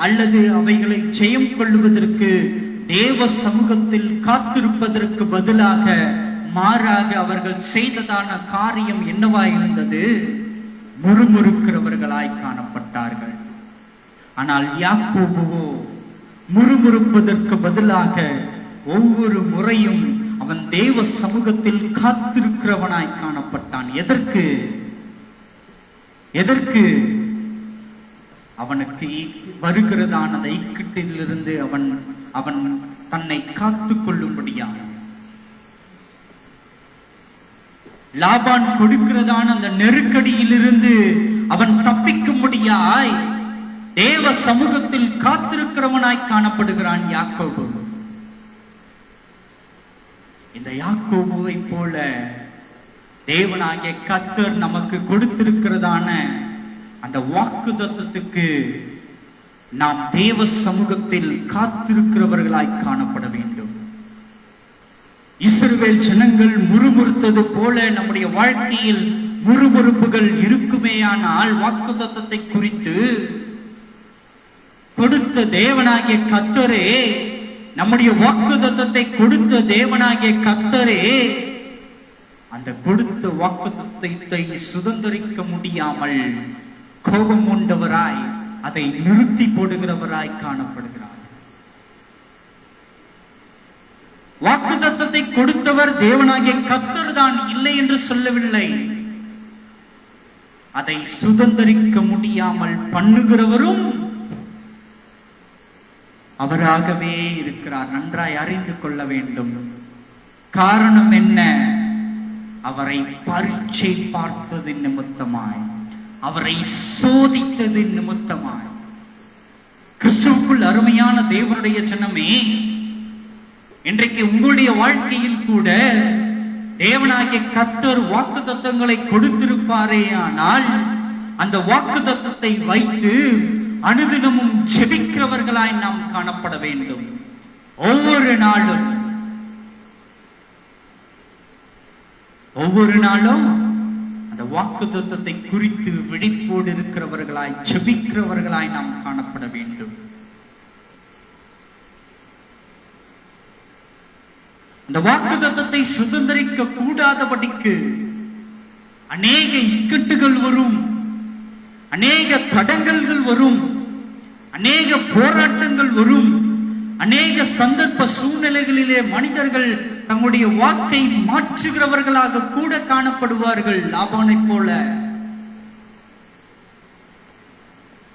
அல்லது அவைகளை ஜெயம் கொள்வதற்கு தேவ சமூகத்தில் காத்திருப்பதற்கு பதிலாக மாறாக அவர்கள் செய்ததான காரியம் என்னவாய் இருந்தது? முறுமுறுக்கிறவர்களாய் காணப்பட்டார்கள். ஆனால் யாக்கோபுவோ முறுமுறுப்பதற்கு பதிலாக ஒவ்வொரு முறையும் அவன் தேவ சமூகத்தில் காத்திருக்கிறவனாய் காணப்பட்டான். எதற்கு? அவனுக்கு வருகிறதான அந்த இக்கட்டிலிருந்து அவன் தன்னை காத்துக் கொள்ளும்படியாக, லாபான் கொடுக்கிறதான அந்த நெருக்கடியிலிருந்து அவன் தப்பிக்கும்படியாய் தேவ சமூகத்தில் காத்திருக்கிறவனாய் காணப்படுகிறான் யாக்கோபு. இந்த யாக்கோபுவை போல தேவனாகிய கர்த்தர் நமக்கு கொடுத்திருக்கிறதான அந்த வாக்குத்தத்தத்துக்கு நாம் தேவ சமூகத்தில் காத்திருக்கிறவர்களாய் காணப்பட வேண்டும். இஸ்ரவேல் ஜனங்கள் முறுமுறுத்தது போல நம்முடைய வாழ்க்கையில் முறுமுறுப்புகள் இருக்குமேயானால் வாக்குத்தத்தத்தை குறித்து கொடுத்த தேவனாகிய கர்த்தரே, நம்முடைய வாக்குத்தத்தத்தை கொடுத்த தேவனாகிய கர்த்தரே அந்த கொடுத்த வாக்குத்தத்தத்தை சுதந்திரிக்க முடியாமல் கோபம் உண்டவராய் அதை நிறுத்தி போடுகிறவராய் காணப்படுகிறார். வாக்குத்தத்தத்தை கொடுத்தவர் தேவனாகிய கர்த்தர் தான், இல்லை என்று சொல்லவில்லை. அதை சுதந்தரிக்க முடியாமல் பண்ணுகிறவரும் அவராகவே இருக்கிறார். நன்றாய் அறிந்து கொள்ள வேண்டும். காரணம் என்ன? அவரை பரீட்சை பார்த்ததின் நிமித்தமாய், அவரை சோதித்ததின் நிமித்தமாய். கிறிஸ்துவுக்குள் அருமையான தேவனுடைய ஜனமே, இன்றைக்கு உங்களுடைய வாழ்க்கையில் கூட தேவனாகிய கர்த்தர் வாக்குத்தத்தங்களை கொடுத்திருப்பாரே, ஆனால் அந்த வாக்குத்தத்தத்தை வைத்து அனுதினமும் ஜெபிக்கிறவர்களாய் நாம் காணப்பட வேண்டும். ஒவ்வொரு நாளும் அந்த வாக்குத்தத்தத்தை குறித்து விழிப்போடு இருக்கிறவர்களாய், ஜெபிக்கிறவர்களாய் நாம் காணப்பட வேண்டும். அந்த வாக்குத்தத்தத்தை சுதந்திரிக்க கூடாதபடிக்கு அநேக இக்கட்டுகள் வரும், அநேக தடங்கல்கள் வரும், அநேக போராட்டங்கள் வரும், அநேக சந்தர்ப்ப சூழ்நிலைகளிலே மனிதர்கள் தங்களுடைய வாக்கை மாற்றுகிறவர்களாக கூட காணப்படுவார்கள், லாபானை போல.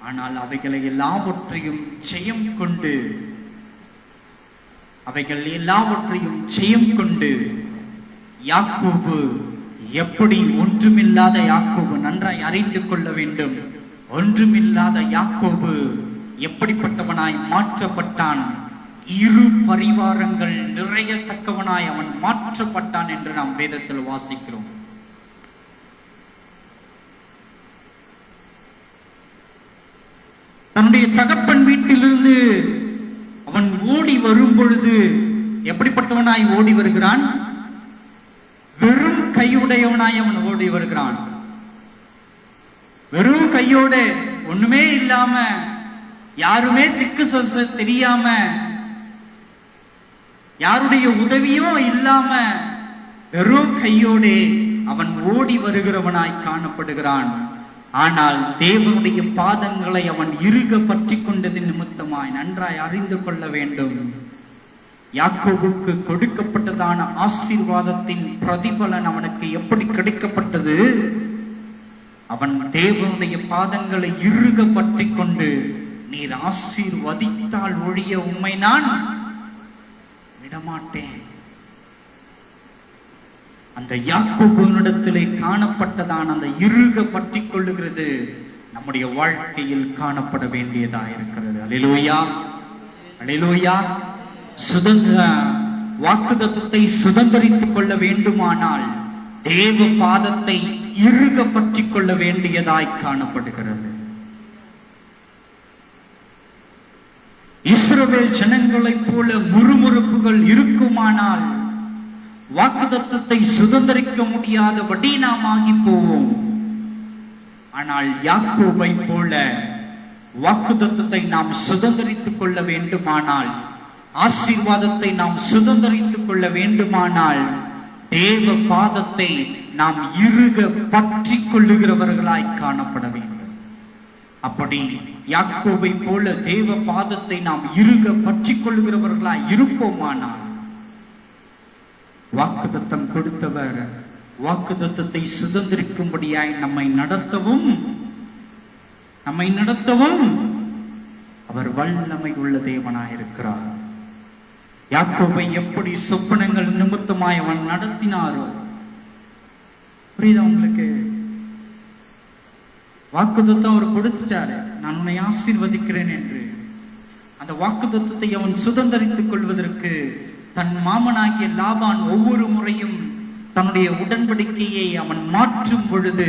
ஆனால் அவைகளை எல்லாவற்றையும் ஜெயம் கொண்டு, அவைகள் எல்லாவற்றையும் ஜெயம் கொண்டு யாக்கோபு எப்படி ஒன்றுமில்லாத யாக்கோபு, நன்றாய் அறிந்து கொள்ள வேண்டும், ஒன்றுமில்லாத யாக்கோபு எப்படிப்பட்டவனாய் மாற்றப்பட்டான். இரு பரிவாரங்கள் நிறையத்தக்கவனாய் அவன் மாற்றப்பட்டான் என்று நாம் வேதத்தில் வாசிக்கிறோம். தன்னுடைய தகப்பன் வீட்டிலிருந்து அவன் ஓடி வரும் பொழுது எப்படிப்பட்டவனாய் ஓடி வருகிறான்? வெறும் கையுடையவனாய் அவன் ஓடி வருகிறான். வெறும் கையோட, ஒண்ணுமே இல்லாம, யாருமே திக்கு தெரியாம, யாருடைய உதவியும் இல்லாம வெறும் கையோடே அவன் ஓடி வருகிறவனாய் காணப்படுகிறான். ஆனால் தேவனுடைய பாதங்களை அவன் இறுக பற்றி கொண்டதின் நிமித்தமாய், நன்றாய் அறிந்து கொள்ள வேண்டும், யாக்கோபுக்கு கொடுக்கப்பட்டதான ஆசீர்வாதத்தின் பிரதிபலன் அவனுக்கு எப்படி கிடைக்கப்பட்டது? அவன் தேவனுடைய பாதங்களை இறுக பற்றி கொண்டு, நீர் ஆசீர்வதித்தால் ஒழிய உம்மை நான் விடமாட்டேன். அந்த யாக்கோபிடத்திலே காணப்பட்டதான அந்த இறுக பற்றி கொள்ளுகிறது நம்முடைய வாழ்க்கையில் காணப்பட வேண்டியதா இருக்கிறது. அல்லேலூயா, அல்லேலூயா. வாக்குத்தத்தத்தை சுதந்திரித்துக் கொள்ள வேண்டுமானால் தேவ பாதத்தை இறுக பற்றி கொள்ள வேண்டியதாய் காணப்படுகிறது. இஸ்ரவேல் ஜனங்களைப் போல முறுமுறுப்புகள் இருக்குமானால் வாக்குத்தத்தத்தை சுதந்திரிக்க முடியாதபடி நாம் ஆகி போவோம். ஆனால் யாக்கோபை போல வாக்குத்தத்தத்தை நாம் சுதந்திரித்துக் கொள்ள வேண்டுமானால், ஆசீர்வாதத்தை நாம் சுதந்திரித்துக் கொள்ள வேண்டுமானால், தேவ பாதத்தை நாம் இறுக பற்றி கொள்ளுகிறவர்களாய் காணப்பட வேண்டும். அப்படி யாக்கோபை போல தேவ பாதத்தை நாம் இறுக பற்றி கொள்ளுகிறவர்களாய் இருப்போமானால், வாக்குத்தத்தம் கொடுத்தவர் வாக்குத்தத்தத்தை சுதந்திரிக்கும்படியாய் நம்மை நடத்தவும் அவர் வல்லமை உள்ள தேவனாயிருக்கிறார். யாக்கோபை எப்படி சொப்பனங்கள் நிமித்தமாய் அவன் நடத்தினாரோ, புரியுதா உங்களுக்கு? வாக்குத்தத்தம் அவர் கொடுத்துட்டாரு, நான் உன்னை ஆசீர்வதிக்கிறேன் என்று. அந்த வாக்குத்தத்தத்தை அவன் சுதந்திரித்துக் கொள்வதற்கு தன் மாமனாகிய லாபான் ஒவ்வொரு முறையும் தன்னுடைய உடன்படிக்கையை அவன் மாற்றும் பொழுது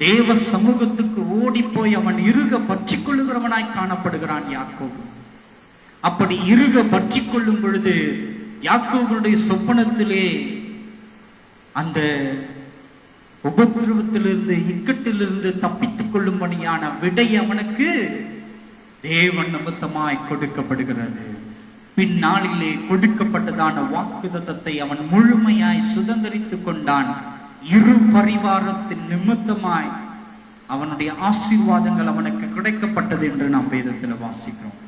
தேவ சமூகத்துக்கு ஓடி போய் அவன் இறுக பற்றி கொள்ளுகிறவனாய் காணப்படுகிறான் யாக்கோபு. அப்படி இறுக பற்றி கொள்ளும் பொழுது யாக்கோபுடைய சொப்பனத்திலே அந்த உபத்திரவத்திலிருந்து, இக்கட்டிலிருந்து தப்பித்துக் கொள்ளும்படியான விடை அவனுக்கு தேவன் நிமித்தமாய் கொடுக்கப்படுகிறது. பின்னாளிலே கொடுக்கப்பட்டதான வாக்குத்தத்தத்தை அவன் முழுமையாய் சுதந்திரித்துக் கொண்டான். இரு பரிவாரத்தின் நிமித்தமாய் அவனுடைய ஆசீர்வாதங்கள் அவனுக்கு கிடைக்கப்பட்டது என்று நாம் வேதத்தில் வாசிக்கிறோம்.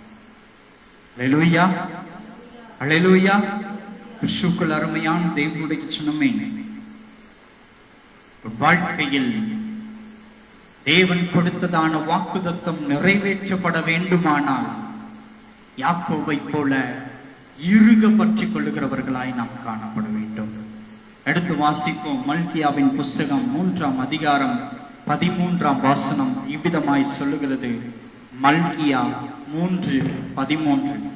அல்லேலூயா, அல்லேலூயா. கிறிஸ்துவுக்குள் அருமையான தேவனுடைய சின்னமே, வாழ்க்கையில் தேவன் கொடுத்ததான வாக்குத்தத்தம் நிறைவேற்றப்பட வேண்டுமானால் யாக்கோபை போல இறுக பற்றிக் கொள்ளுகிறவர்களாய் நாம் காணப்பட வேண்டும். எடுத்து வாசிப்போம். மல்கியாவின் புஸ்தகம் 3ஆம் அதிகாரம் 13ஆம் வசனம் இவ்விதமாய் சொல்லுகிறது. மல்கியா 3:13.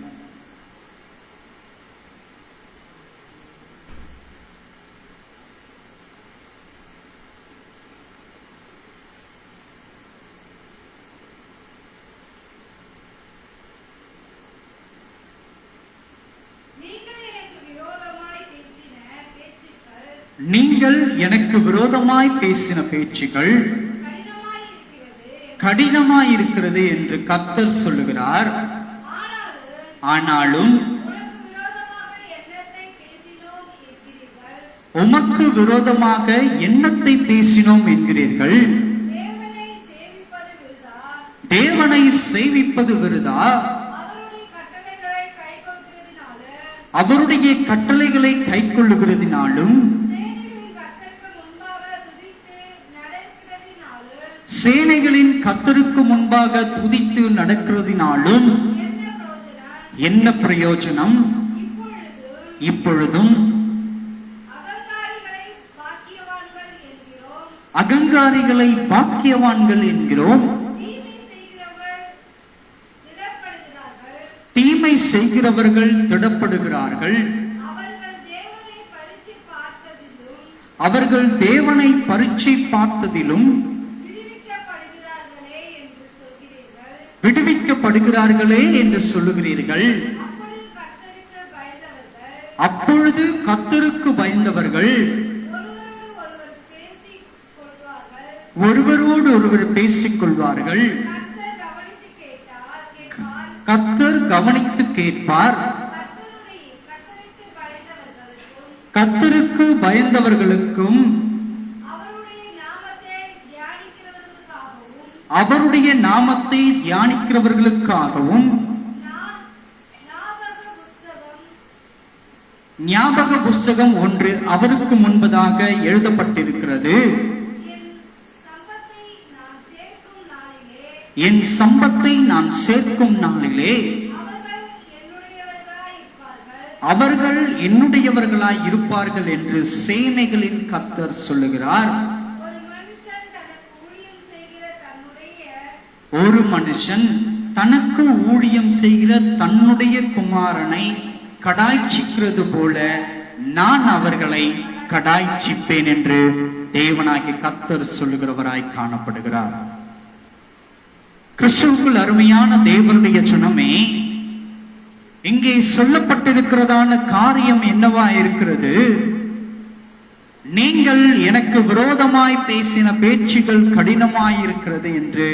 நீங்கள் எனக்கு விரோதமாய் பேசின பேச்சுகள் கடினமாயிருக்கிறது என்று கர்த்தர் சொல்லுகிறார். ஆனாலும் உமக்கு விரோதமாக என்னத்தை பேசினோம் என்கிறீர்கள். தேவனை சேவிப்பது விருதா, அவருடைய கட்டளைகளை கைக்கொள்ளுகிறதினாலும் சேனைகளின் கர்த்தருக்கு முன்பாக துதித்து நடக்கிறதினாலும் என்ன பிரயோஜனம்? இப்பொழுதும் அகங்காரிகளை பாக்கியவான்கள் என்கிறோம். தீமை செய்கிறவர்கள் திடப்படுகிறார்கள். அவர்கள் தேவனை பரீட்சை பார்த்ததிலும் விடுவிக்கப்படுகிறார்களே என்று சொல்லுகிறீர்கள். அப்பொழுது கர்த்தருக்கு பயந்தவர்கள் ஒருவரோடு ஒருவர் பேசிக் கொள்வார்கள். கர்த்தர் கவனித்து கேட்பார். கர்த்தருக்கு பயந்தவர்களுக்கும் அவருடைய நாமத்தை தியானிக்கிறவர்களுக்காகவும் ஞாபக புஸ்தகம் ஒன்று அவருக்கு முன்பதாக எழுதப்பட்டிருக்கிறது. என் சம்பத்தை நான் சேர்க்கும் நாளிலே அவர்கள் என்னுடையவர்களாய் இருப்பார்கள் என்று சேனைகளின் கர்த்தர் சொல்லுகிறார். ஒரு மனுஷன் தனக்கு ஊழியம் செய்கிற தன்னுடைய குமாரனை கடாய்ச்சிக்கிறது போல நான் அவர்களை கடாய்ச்சிப்பேன் என்று தேவனாகிய கர்த்தர் சொல்லுகிறவராய் காணப்படுகிறார். கிறிஸ்துவுக்குள் அருமையான தேவனுடைய ஜனமே, இங்கே சொல்லப்பட்டிருக்கிறதான காரியம் என்னவா இருக்கிறது? நீங்கள் எனக்கு விரோதமாய் பேசின பேச்சுகள் கடினமாயிருக்கிறது என்று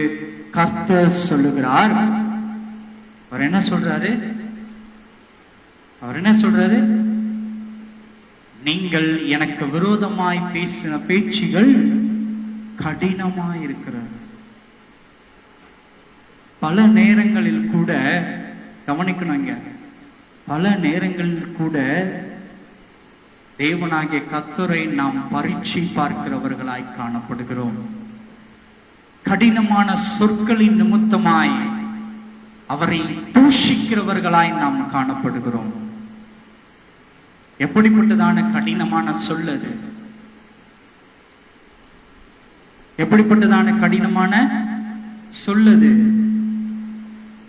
கர்த்தர் சொல்லுகிறார். அவர் என்ன சொல்றாரு? நீங்கள் எனக்கு விரோதமாய் பேசின பேச்சுகள் கடினமாயிருக்கிறது. பல நேரங்களில் கூட கவனிக்கணுங்க, பல நேரங்களில் கூட தேவனாகிய கர்த்தரை நாம் பரீட்சை பார்க்கிறவர்களாய் காணப்படுகிறோம். கடினமான சொற்களின் நிமித்தமாய் அவரை தூஷிக்கிறவர்களாய் நாம் காணப்படுகிறோம். எப்படிப்பட்டதான கடினமான சொல் அது? எப்படிப்பட்டதான கடினமான சொல்லது?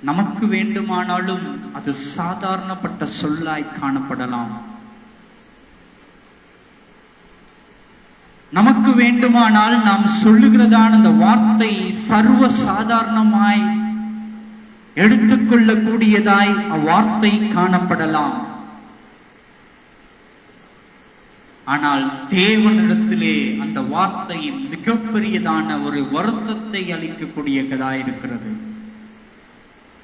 நமக்கு வேண்டுமானாலும் அது சாதாரணப்பட்ட சொல்லாய் காணப்படலாம். நமக்கு வேண்டுமானால் நாம் சொல்லுகிறதான அந்த வார்த்தை சர்வ சாதாரணமாய் எடுத்துக்கொள்ளக்கூடியதாய் அவ்வார்த்தை காணப்படலாம். ஆனால் தேவனிடத்திலே அந்த வார்த்தை மிகப்பெரியதான ஒரு வருத்தத்தை அளிக்கக்கூடியதாய் இருக்கிறது.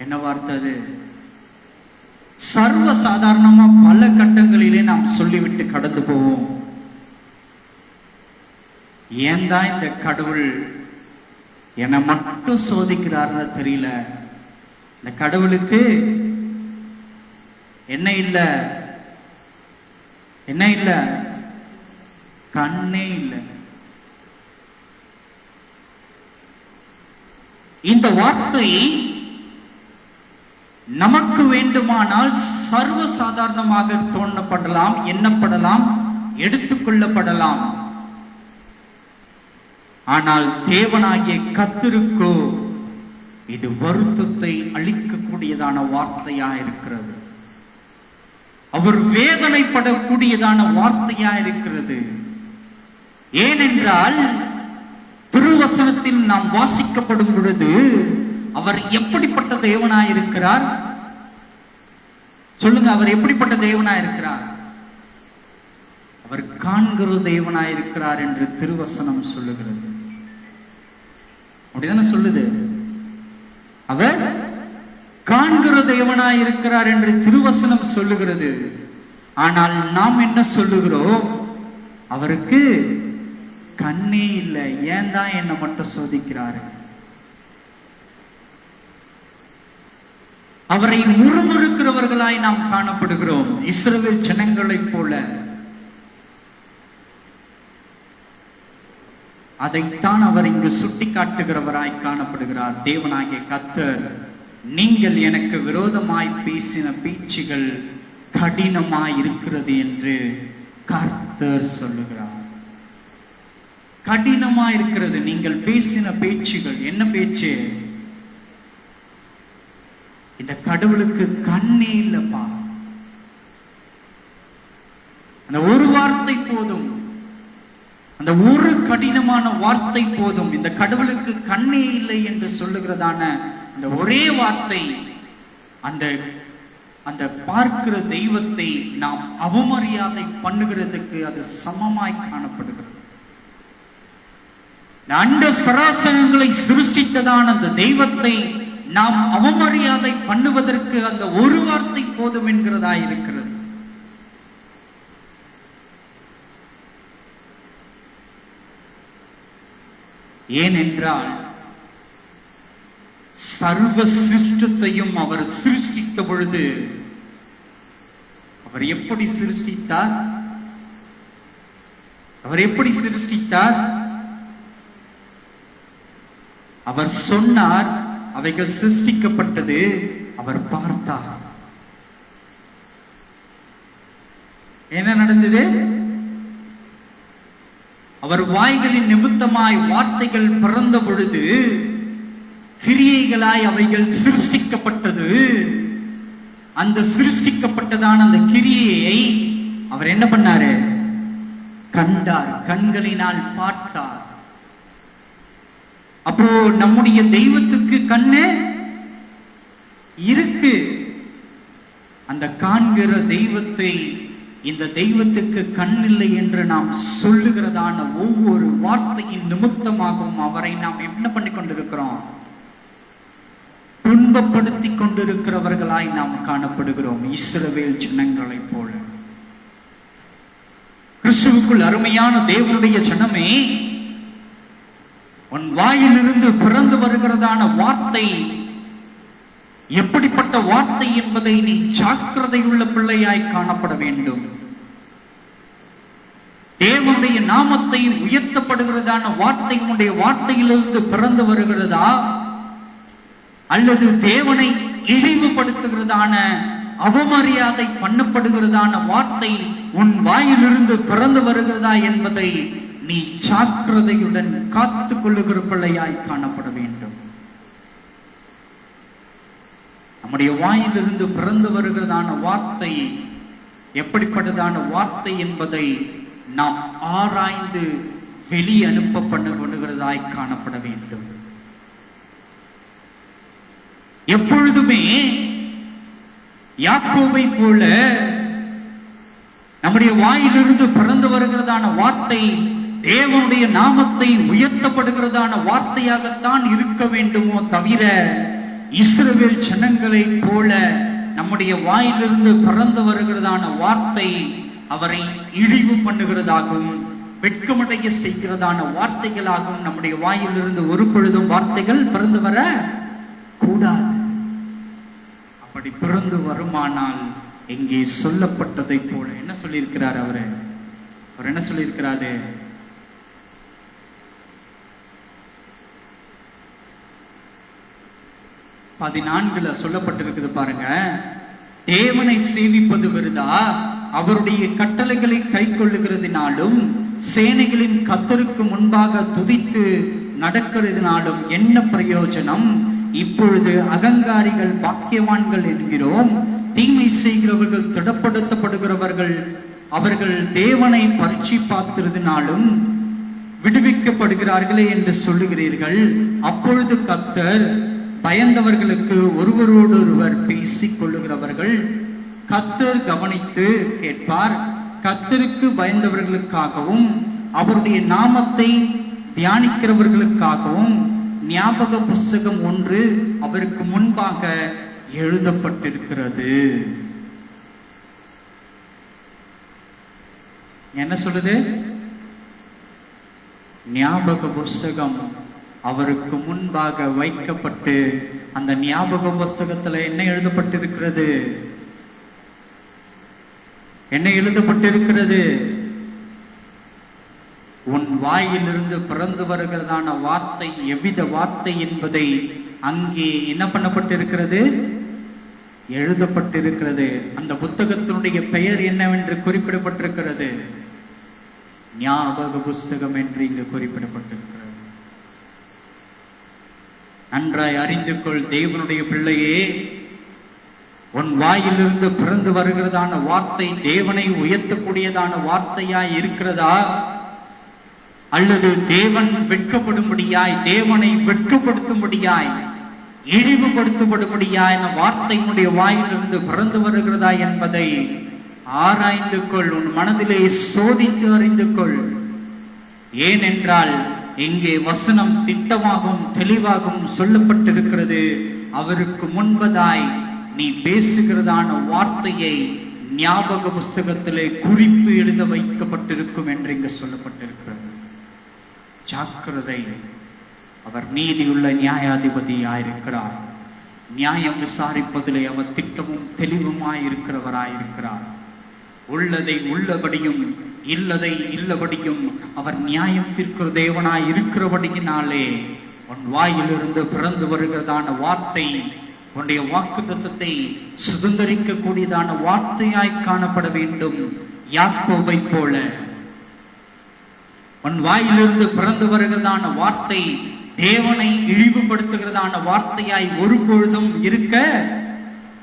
என்ன வார்த்தை அது? சர்வ சாதாரணமா பல கட்டங்களிலே நாம் சொல்லிவிட்டு கடந்து போவோம். ஏன் தான் இந்த கடவுள் என்னை மட்டும் சோதிக்கிறார்னு தெரியல. இந்த கடவுளுக்கு என்ன இல்ல, என்ன இல்ல? கண்ணே இல்லை. இந்த வார்த்தை நமக்கு வேண்டுமானால் சர்வ சாதாரணமாக தோன்றப்படலாம், எண்ணப்படலாம், எடுத்துக்கொள்ளப்படலாம். ஆனால் தேவனாகிய கர்த்தருக்கோ இது வருத்தத்தை அளிக்கக்கூடியதான வார்த்தையா இருக்கிறது. அவர் வேதனைப்படக்கூடியதான வார்த்தையா இருக்கிறது. ஏனென்றால் திருவசனத்தில் நாம் வாசிக்கப்படும் பொழுது அவர் எப்படிப்பட்ட தேவனாயிருக்கிறார்? சொல்லுங்க, அவர் எப்படிப்பட்ட தேவனாயிருக்கிறார்? அவர் காண்கிற தேவனாயிருக்கிறார் என்று திருவசனம் சொல்லுகிறது. அப்படிதானே சொல்லுது? அவர் காண்கிற தேவனாயிருக்கிறார் என்று திருவசனம் சொல்லுகிறது. ஆனால் நாம் என்ன சொல்லுகிறோம்? அவருக்கு கண்ணே இல்லை, ஏன் தான் என்னை மட்டும் சோதிக்கிறாரு? அவரை முறுமுறுக்கிறவர்களாய் நாம் காணப்படுகிறோம், இஸ்ரவேல் ஜனங்களைப் போல. அதைத்தான் அவர் இங்கு சுட்டி காட்டுகிறவராய் காணப்படுகிறார். தேவனாகிய கர்த்தர், நீங்கள் எனக்கு விரோதமாய் பேசின பேச்சுகள் கடினமாய் இருக்கிறது என்று கர்த்தர் சொல்லுகிறார். கடினமா இருக்கிறது நீங்கள் பேசின பேச்சுகள். என்ன பேச்சு? இந்த கடவுளுக்கு கண்ணே இல்லப்பா. அந்த ஒரு வார்த்தை போதும், அந்த ஒரு கடினமான வார்த்தை போதும். இந்த கடவுளுக்கு கண்ணே இல்லை என்று சொல்லுகிறதான அந்த ஒரே வார்த்தை அந்த அந்த பார்க்கிற தெய்வத்தை நாம் அவமரியாதை பண்ணுகிறதுக்கு அது சமமாய் காணப்படுகிறது. அண்ட சராசரங்களை சிருஷ்டித்ததான அந்த தெய்வத்தை நாம் அவமரியாதை பண்ணுவதற்கு அந்த ஒரு வார்த்தை போதும் என்கிறதா இருக்கிறது. ஏனென்றால் சர்வ சிருஷ்டத்தையும் அவர் சிருஷ்டித்த பொழுது அவர் எப்படி சிருஷ்டித்தார்? அவர் எப்படி சிருஷ்டித்தார்? அவர் சொன்னார், அவைகள் சிருஷ்டிக்கப்பட்டது. அவர் பார்த்தார். என்ன நடந்தது? அவர் வாய்களின் நிமித்தமாய் வார்த்தைகள் பிறந்த பொழுது கிரியைகளாய் அவைகள் சிருஷ்டிக்கப்பட்டது. அந்த சிருஷ்டிக்கப்பட்டதான அந்த கிரியையை அவர் என்ன பண்ணாரு? கண்டார், கண்களினால் பார்த்தார். அப்போ நம்முடைய தெய்வத்துக்கு கண்ணு இருக்கு. அந்த காண்கிற தெய்வத்தை, இந்த தெய்வத்துக்கு கண் இல்லை என்று நாம் சொல்லுகிறதான ஒவ்வொரு வார்த்தையின் நிமித்தமாகவும் அவரை நாம் என்ன பண்ணி கொண்டிருக்கிறோம்? துன்பப்படுத்தி கொண்டிருக்கிறவர்களாய் நாம் காணப்படுகிறோம், இஸ்ரவேல் ஜனங்களைப் போல. கிறிஸ்துவுக்குள் அருமையான தேவனுடைய ஜனமே, உன் வாயிலிருந்து பிறந்து வருகிறதான வார்த்தை எப்படிப்பட்ட வார்த்தை என்பதை நீ ஜாக்கிரதை உள்ள பிள்ளையாய் காணப்பட வேண்டும். தேவனுடைய நாமத்தை உயர்த்தப்படுகிறதான வார்த்தை உன்னுடைய வார்த்தையிலிருந்து பிறந்து வருகிறதா, அல்லது தேவனை இழிவுபடுத்துகிறதான அவமரியாதை பண்ணப்படுகிறதான வார்த்தை உன் வாயிலிருந்து பிறந்து வருகிறதா என்பதை நீ ஜாக்கிரதையுடன் காத்துக் கொள்ளுகிற பிள்ளையாய் காணப்பட வேண்டும். நம்முடைய வாயிலிருந்து பிறந்து வருகிறதான வார்த்தை எப்படிப்பட்டதான வார்த்தை என்பதை நாம் ஆராய்ந்து வெளியே அனுப்ப பண்ணுகிறதாய் காணப்பட வேண்டும். எப்பொழுதுமே யாக்கோபை போல நம்முடைய வாயிலிருந்து பிறந்து வருகிறதான வார்த்தை தேவனுடைய நாமத்தை உயர்த்தப்படுகிறதான வார்த்தையாகத்தான் இருக்க வேண்டுமோ தவிர, இஸ்ரவேல் ஜனங்களை போல நம்முடைய வாயிலிருந்து பிறந்து வருகிறதான வார்த்தை அவரை இழிவு பண்ணுகிறதாகவும் வெட்கமடைய செய்கிறதான வார்த்தைகளாகவும் நம்முடைய வாயிலிருந்து ஒரு பொழுதும் வார்த்தைகள் பிறந்து வர கூடாது. அப்படி பிறந்து வருமானால் இங்கே சொல்லப்பட்டதை போல என்ன சொல்லியிருக்கிறார் அவர் என்ன சொல்லியிருக்கிறாரு? 14 சொல்லப்பட்டிருக்குது பாருங்க. தேவனை சேவிப்பது விருதா, அவருடைய கட்டளைகளை கை கொள்ளுகிறதுனாலும் சேனைகளின் கர்த்தருக்கு முன்பாக துதித்து நடக்கிறதுனாலும் என்ன பிரயோஜனம்? இப்பொழுது அகங்காரிகள் பாக்கியவான்கள் என்கிறோம், தீமை செய்கிறவர்கள் திடப்படுத்தப்படுகிறவர்கள் அவர்கள் தேவனை பரீட்சை பார்க்கிறதுனாலும் விடுவிக்கப்படுகிறார்களே என்று சொல்லுகிறீர்கள். அப்பொழுது கர்த்தர் பயந்தவர்களுக்கு ஒருவரோடொருவர் பேசிக் கொள்ளுகிறவர்கள். கர்த்தர் கவனித்து கேட்பார். கர்த்தருக்கு பயந்தவர்களுக்காகவும் அவருடைய நாமத்தை தியானிக்கிறவர்களுக்காகவும் ஞாபக புஸ்தகம் ஒன்று அவருக்கு முன்பாக எழுதப்பட்டிருக்கிறது. என்ன சொல்லுது? ஞாபக புஸ்தகம் அவருக்கு முன்பாக வைக்கப்பட்டு, அந்த ஞாபக புஸ்தகத்துல என்ன எழுதப்பட்டிருக்கிறது? என்ன எழுதப்பட்டிருக்கிறது? உன் வாயிலிருந்து பிறந்து வருகிறதான வார்த்தை எவ்வித வார்த்தை என்பதை அங்கே என்ன பண்ணப்பட்டிருக்கிறது? எழுதப்பட்டிருக்கிறது. அந்த புத்தகத்தினுடைய பெயர் என்னவென்று குறிப்பிடப்பட்டிருக்கிறது? ஞாபக புஸ்தகம் என்று இங்கு குறிப்பிடப்பட்டிருக்கிறது. நன்றாய் அறிந்து கொள் தேவனுடைய பிள்ளையே, உன் வாயிலிருந்து பிறந்து வருகிறதான வார்த்தை தேவனை உயர்த்தக்கூடியதான வார்த்தையாய் இருக்கிறதா, அல்லது தேவன் வெட்கப்படும்படியாய், தேவனை வெட்கப்படுத்தும்படியாய், இழிவுபடுத்தப்படும்படியாய் வார்த்தையினுடைய வாயிலிருந்து பிறந்து வருகிறதா என்பதை ஆராய்ந்து கொள். உன் மனதிலே சோதித்து அறிந்து கொள். ஏனென்றால் இங்கே வசனம் திட்டமாகவும் தெளிவாகவும் சொல்லப்பட்டிருக்கிறது. அவருக்கு முன்பதாய் நீ பேசுகிறதான வார்த்தையை ஞாபக புஸ்தகத்திலே குறிப்பு எழுத வைக்கப்பட்டிருக்கும் என்று இங்கு சொல்லப்பட்டிருக்கிறது. ஜாக்கிரதை. அவர் நீதியுள்ள நியாயாதிபதியாயிருக்கிறார். நியாயம் விசாரிப்பதிலே அவர் திட்டமும் தெளிவுமாயிருக்கிறவராயிருக்கிறார். உள்ளதை உள்ளபடியும் இல்லதை இல்லபடியும் அவர் நியாயம் தீர்க்கிற தேவனாய் இருக்கிறபடியினாலே உன் வாயிலிருந்து பிறந்து வருகிறதான வார்த்தை உன்னுடைய வாக்குத்தத்தத்தை சுதந்திரிக்க கூடியதான வார்த்தையாய் காணப்பட வேண்டும். யாக்கோபை போல உன் வாயிலிருந்து பிறந்து வருகிறதான வார்த்தை தேவனை இழிவுபடுத்துகிறதான வார்த்தையாய் ஒருபொழுதும் இருக்க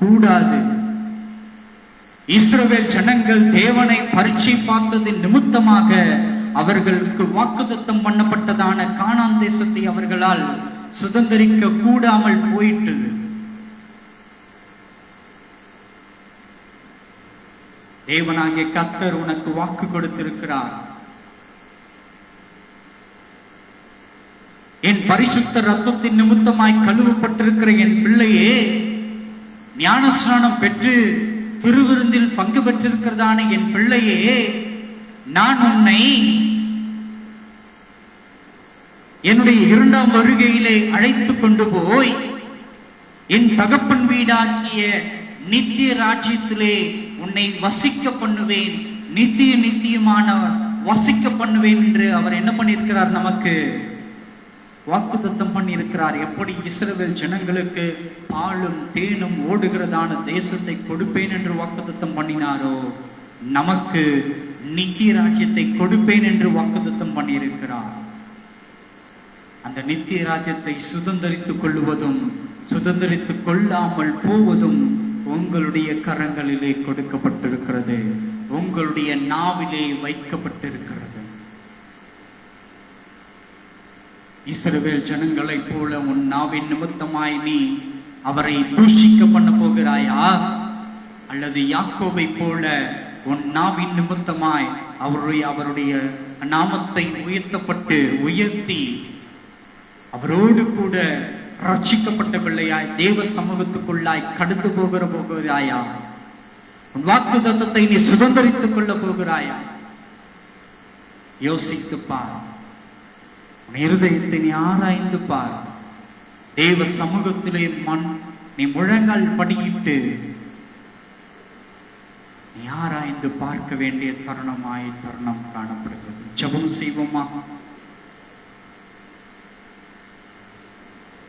கூடாது. இஸ்ரவேல் ஜனங்கள் தேவனை பரீட்சை பார்த்ததின் நிமித்தமாக அவர்களுக்கு வாக்குத்தத்தம் பண்ணப்பட்டதான கானான் தேசத்தை அவர்களால் சுதந்திரிக்க கூடாமல் போயிட்டு, தேவனாகிய கர்த்தர் உனக்கு வாக்கு கொடுத்திருக்கிறார். என் பரிசுத்த ரத்தத்தின் நிமித்தமாய் கழுவப்பட்டிருக்கிற என் பிள்ளையே, ஞானஸ்நானம் பெற்று திருவிருந்தில் பங்கு பெற்றிருக்கிறதான என் பிள்ளையே, நான் உன்னை என்னுடைய 2ஆம் வருகையிலே அழைத்து கொண்டு போய் என் தகப்பன் வீடாகிய நித்திய ராஜ்யத்திலே உன்னை வசிக்க பண்ணுவேன், நித்தியமான வசிக்க பண்ணுவேன் என்று அவர் என்ன பண்ணியிருக்கிறார்? நமக்கு வாக்குத்தத்தம் பண்ணி இருக்கிறார். எப்படி இஸ்ரவேல் ஜனங்களுக்கு பாலும் தேனும் ஓடுகிறதான தேசத்தை கொடுப்பேன் என்று வாக்குத்தத்தம் பண்ணினாரோ, நமக்கு நித்திய ராஜ்யத்தை கொடுப்பேன் என்று வாக்குத்தத்தம் பண்ணியிருக்கிறார். அந்த நித்திய ராஜ்யத்தை சுதந்திரித்துக் கொள்வதும் சுதந்திரித்துக் கொள்ளாமல் போவதும் உங்களுடைய கரங்களிலே கொடுக்கப்பட்டிருக்கிறது, உங்களுடைய நாவிலே வைக்கப்பட்டிருக்கிறது. இஸ்ரவேல் ஜனங்களை போல உன் நாவின் நிமித்தமாய் நீ அவரை தூஷிக்க பண்ண போகிறாயா, அல்லது யாக்கோபை போல உன் நாவின் நிமித்தமாய் அவருடைய நாமத்தை உயர்த்தி அவரோடு கூட ரட்சிக்கப்பட்ட பிள்ளையாய் தேவ சமூகத்துக்குள்ளாய் கடந்து போகிறாயா? உன் வாக்குத்தத்தத்தை நீ சுதந்திரித்துக் கொள்ள போகிறாயா? யோசித்து பார். இருதயத்தை நீ ஆராய்ந்து பார். தேவ சமூகத்திலே நீ முழங்கால் படியிட்டு நீ ஆராய்ந்து பார்க்க வேண்டிய தருணம் காணப்படுகிறது. ஜெபம் செய்வோமா?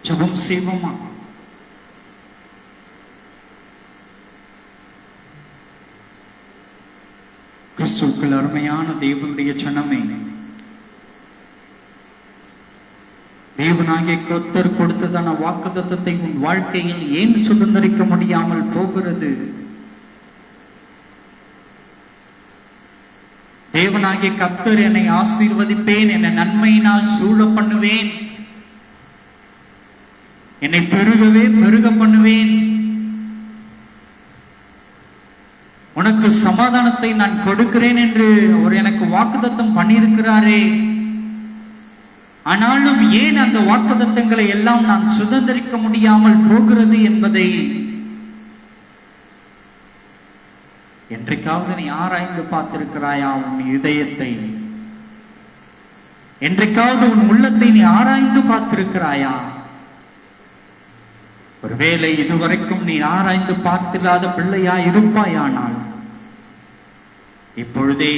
ஜெபம் செய்வோமா? கிறிஸ்துவுக்குள் அருமையான தேவனுடைய ஜனமே, தேவனாகிய கர்த்தர் கொடுத்ததான வாக்குத்தத்தத்தை உன் வாழ்க்கையில் ஏன் சுதந்திரிக்க முடியாமல் போகிறது? தேவனாகிய கர்த்தர் என்னை ஆசீர்வதிப்பேன், என்னை நன்மையினால் சூழ பண்ணுவேன், என்னை பெருக பண்ணுவேன், உனக்கு சமாதானத்தை நான் கொடுக்கிறேன் என்று அவர் எனக்கு வாக்குத்தத்தம் பண்ணியிருக்கிறாரே. ஆனாலும் ஏன் அந்த வாக்குத்தத்தங்களை எல்லாம் நான் சுதந்திரிக்க முடியாமல் போகிறது என்பதை என்றைக்காவது நீ ஆராய்ந்து பார்த்திருக்கிறாயா? உன் இதயத்தை என்றைக்காவது உன் உள்ளத்தை நீ ஆராய்ந்து பார்த்திருக்கிறாயா? ஒருவேளை இதுவரைக்கும் நீ ஆராய்ந்து பார்த்தில்லாத பிள்ளையா இருப்பாயானால் இப்பொழுதே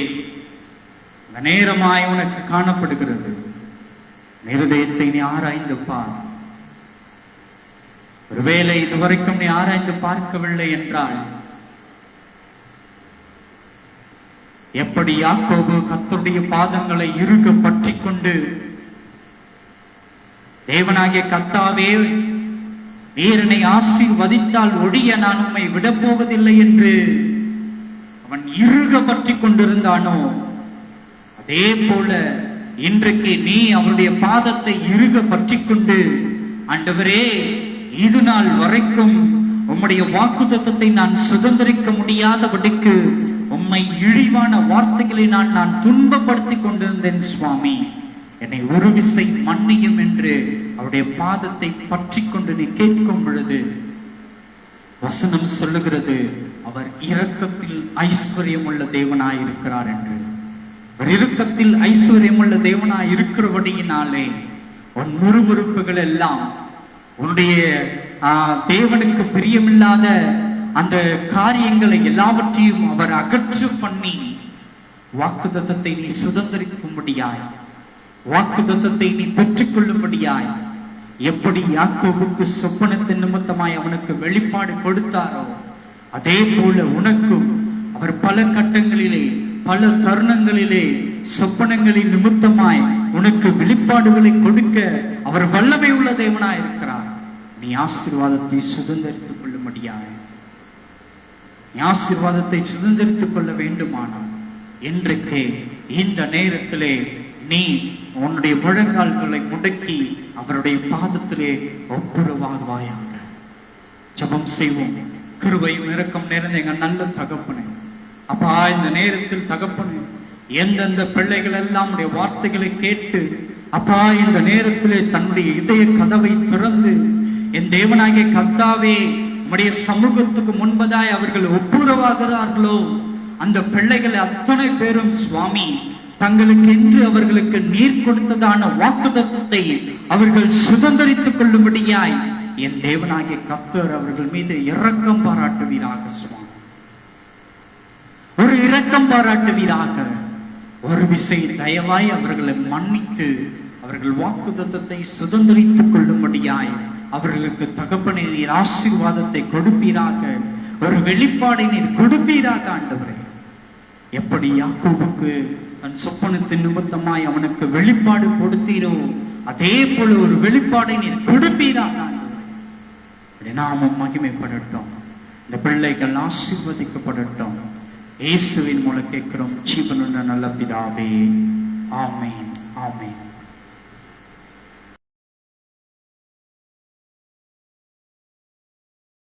நேரமாய் உனக்கு காணப்படுகிறது. இருதயத்தை நீ ஆராய்ந்து பார். ஒருவேளை இதுவரைக்கும் நீ ஆராய்ந்து பார்க்கவில்லை என்றால், எப்படி யாக்கோபு கர்த்தருடைய பாதங்களை இறுக பற்றி கொண்டு தேவனாகிய கர்த்தாவே நீர் என்னை ஆசீர்வதித்தால் ஒழிய நான் உம்மை விடப் போவதில்லை என்று அவன் இறுக பற்றி கொண்டிருந்தானோ, அதே போல இன்றைக்கு நீ அவருடைய பாதத்தை இறுக பற்றி கொண்டு, ஆண்டவரே இது நாள் வரைக்கும் உம்முடைய வாக்குத்தத்தத்தை நான் சுதந்திரிக்க முடியாதபடிக்கு உம்மை இழிவான வார்த்தைகளை நான் துன்பப்படுத்தி கொண்டிருந்தேன் சுவாமி, என்னை ஒரு விசை மன்னியும் என்று அவருடைய பாதத்தை பற்றி கொண்டு நீ கேட்கும் பொழுது வசனம் சொல்லுகிறது, அவர் இரக்கத்தில் ஐஸ்வர்யம் உள்ள தேவனாய் இருக்கிறார் என்று. அவர் இரக்கத்தில் ஐஸ்வர்யம் உள்ள தேவனாய் இருக்கிறபடியினாலே உன் முறுமுறுப்புகள் எல்லாம், உன்னுடைய தேவனுக்கு பிரியமில்லாத அந்த காரியங்களை எல்லாவற்றையும் அவர் அகற்று பண்ணி வாக்குத்தத்தத்தை நீ சுதந்திரிக்கும்படியாய், வாக்குத்தத்தத்தை நீ பெற்றுக்கொள்ளும்படியாய், எப்படி யாக்கோபுக்கு சொப்பனத்தின் நிமித்தமாய் அவனுக்கு வெளிப்பாடு கொடுத்தாரோ அதே போல உனக்கும் அவர் பல கட்டங்களிலே பல தருணங்களிலே சொப்பனங்களின் நிமித்தமாய் உனக்கு வெளிப்பாடுகளை கொடுக்க அவர் வல்லமை உள்ள தேவனாய் இருக்கிறார். நீ ஆசீர்வாதத்தை சுதந்திரித்துக் கொள்ளும்படியாய், நீ ஆசீர்வாதத்தை சுதந்திரித்துக் கொள்ள வேண்டுமானால் இன்றைக்கு இந்த நேரத்திலே நீ உன்னுடைய முழங்கால்களை முடக்கி அவருடைய பாதத்திலே ஒப்புரவாகுவாயாக. ஜெபம் செய்வோம். கிருபையும் இரக்கம் நிறைந்த எங்க நல்ல தகப்பனே, அப்பா இந்த நேரத்தில் தகப்பனே, எந்தெந்த பிள்ளைகள் எல்லாம் உடைய வார்த்தைகளை கேட்டு அப்பா இந்த நேரத்திலே தன்னுடைய இதய கதவை திறந்து என் தேவனாகிய கர்த்தாவே உம்முடைய சமூகத்துக்கு முன்பதாய் அவர்கள் ஒப்புரவாகிறார்களோ, அந்த பிள்ளைகள் அத்தனை பேரும் சுவாமி தங்களுக்கு என்று அவர்களுக்கு நீர் கொடுத்ததான வாக்குத்தத்தத்தை அவர்கள் சுதந்திரித்துக் கொள்ளும்படியாய் என் தேவனாகிய கர்த்தர் அவர்கள் மீது இரக்கம் பாராட்டுவீராக சுவாமி. ஒரு இரக்கம் பாராட்டுவீராக. ஒரு விசை தயவாய் அவர்களை மன்னித்து அவர்கள் வாக்குத்தத்தத்தை சுதந்திரித்துக் கொள்ளும்படியாய் அவர்களுக்கு தகப்பனை நீர் ஆசீர்வாதத்தை கொடுப்பீராக. ஒரு வெளிப்பாடை நீர் கொடுப்பீராக ஆண்டவரே. எப்படி யாக்கோபுக்கு தன் சொப்பனத்தின் நிமித்தமாய் அவனுக்கு வெளிப்பாடு கொடுத்தீரோ அதே போல ஒரு வெளிப்பாடை நீர் கொடுப்பீராக. நாமம் மகிமைப்படட்டும். இந்த பிள்ளைகள் ஆசீர்வதிக்கப்படட்டும். இயேசுவின் மூலம் கேட்கிறோம் ஜீவனுள்ள நல்ல பிதாவே. ஆமென், ஆமென்.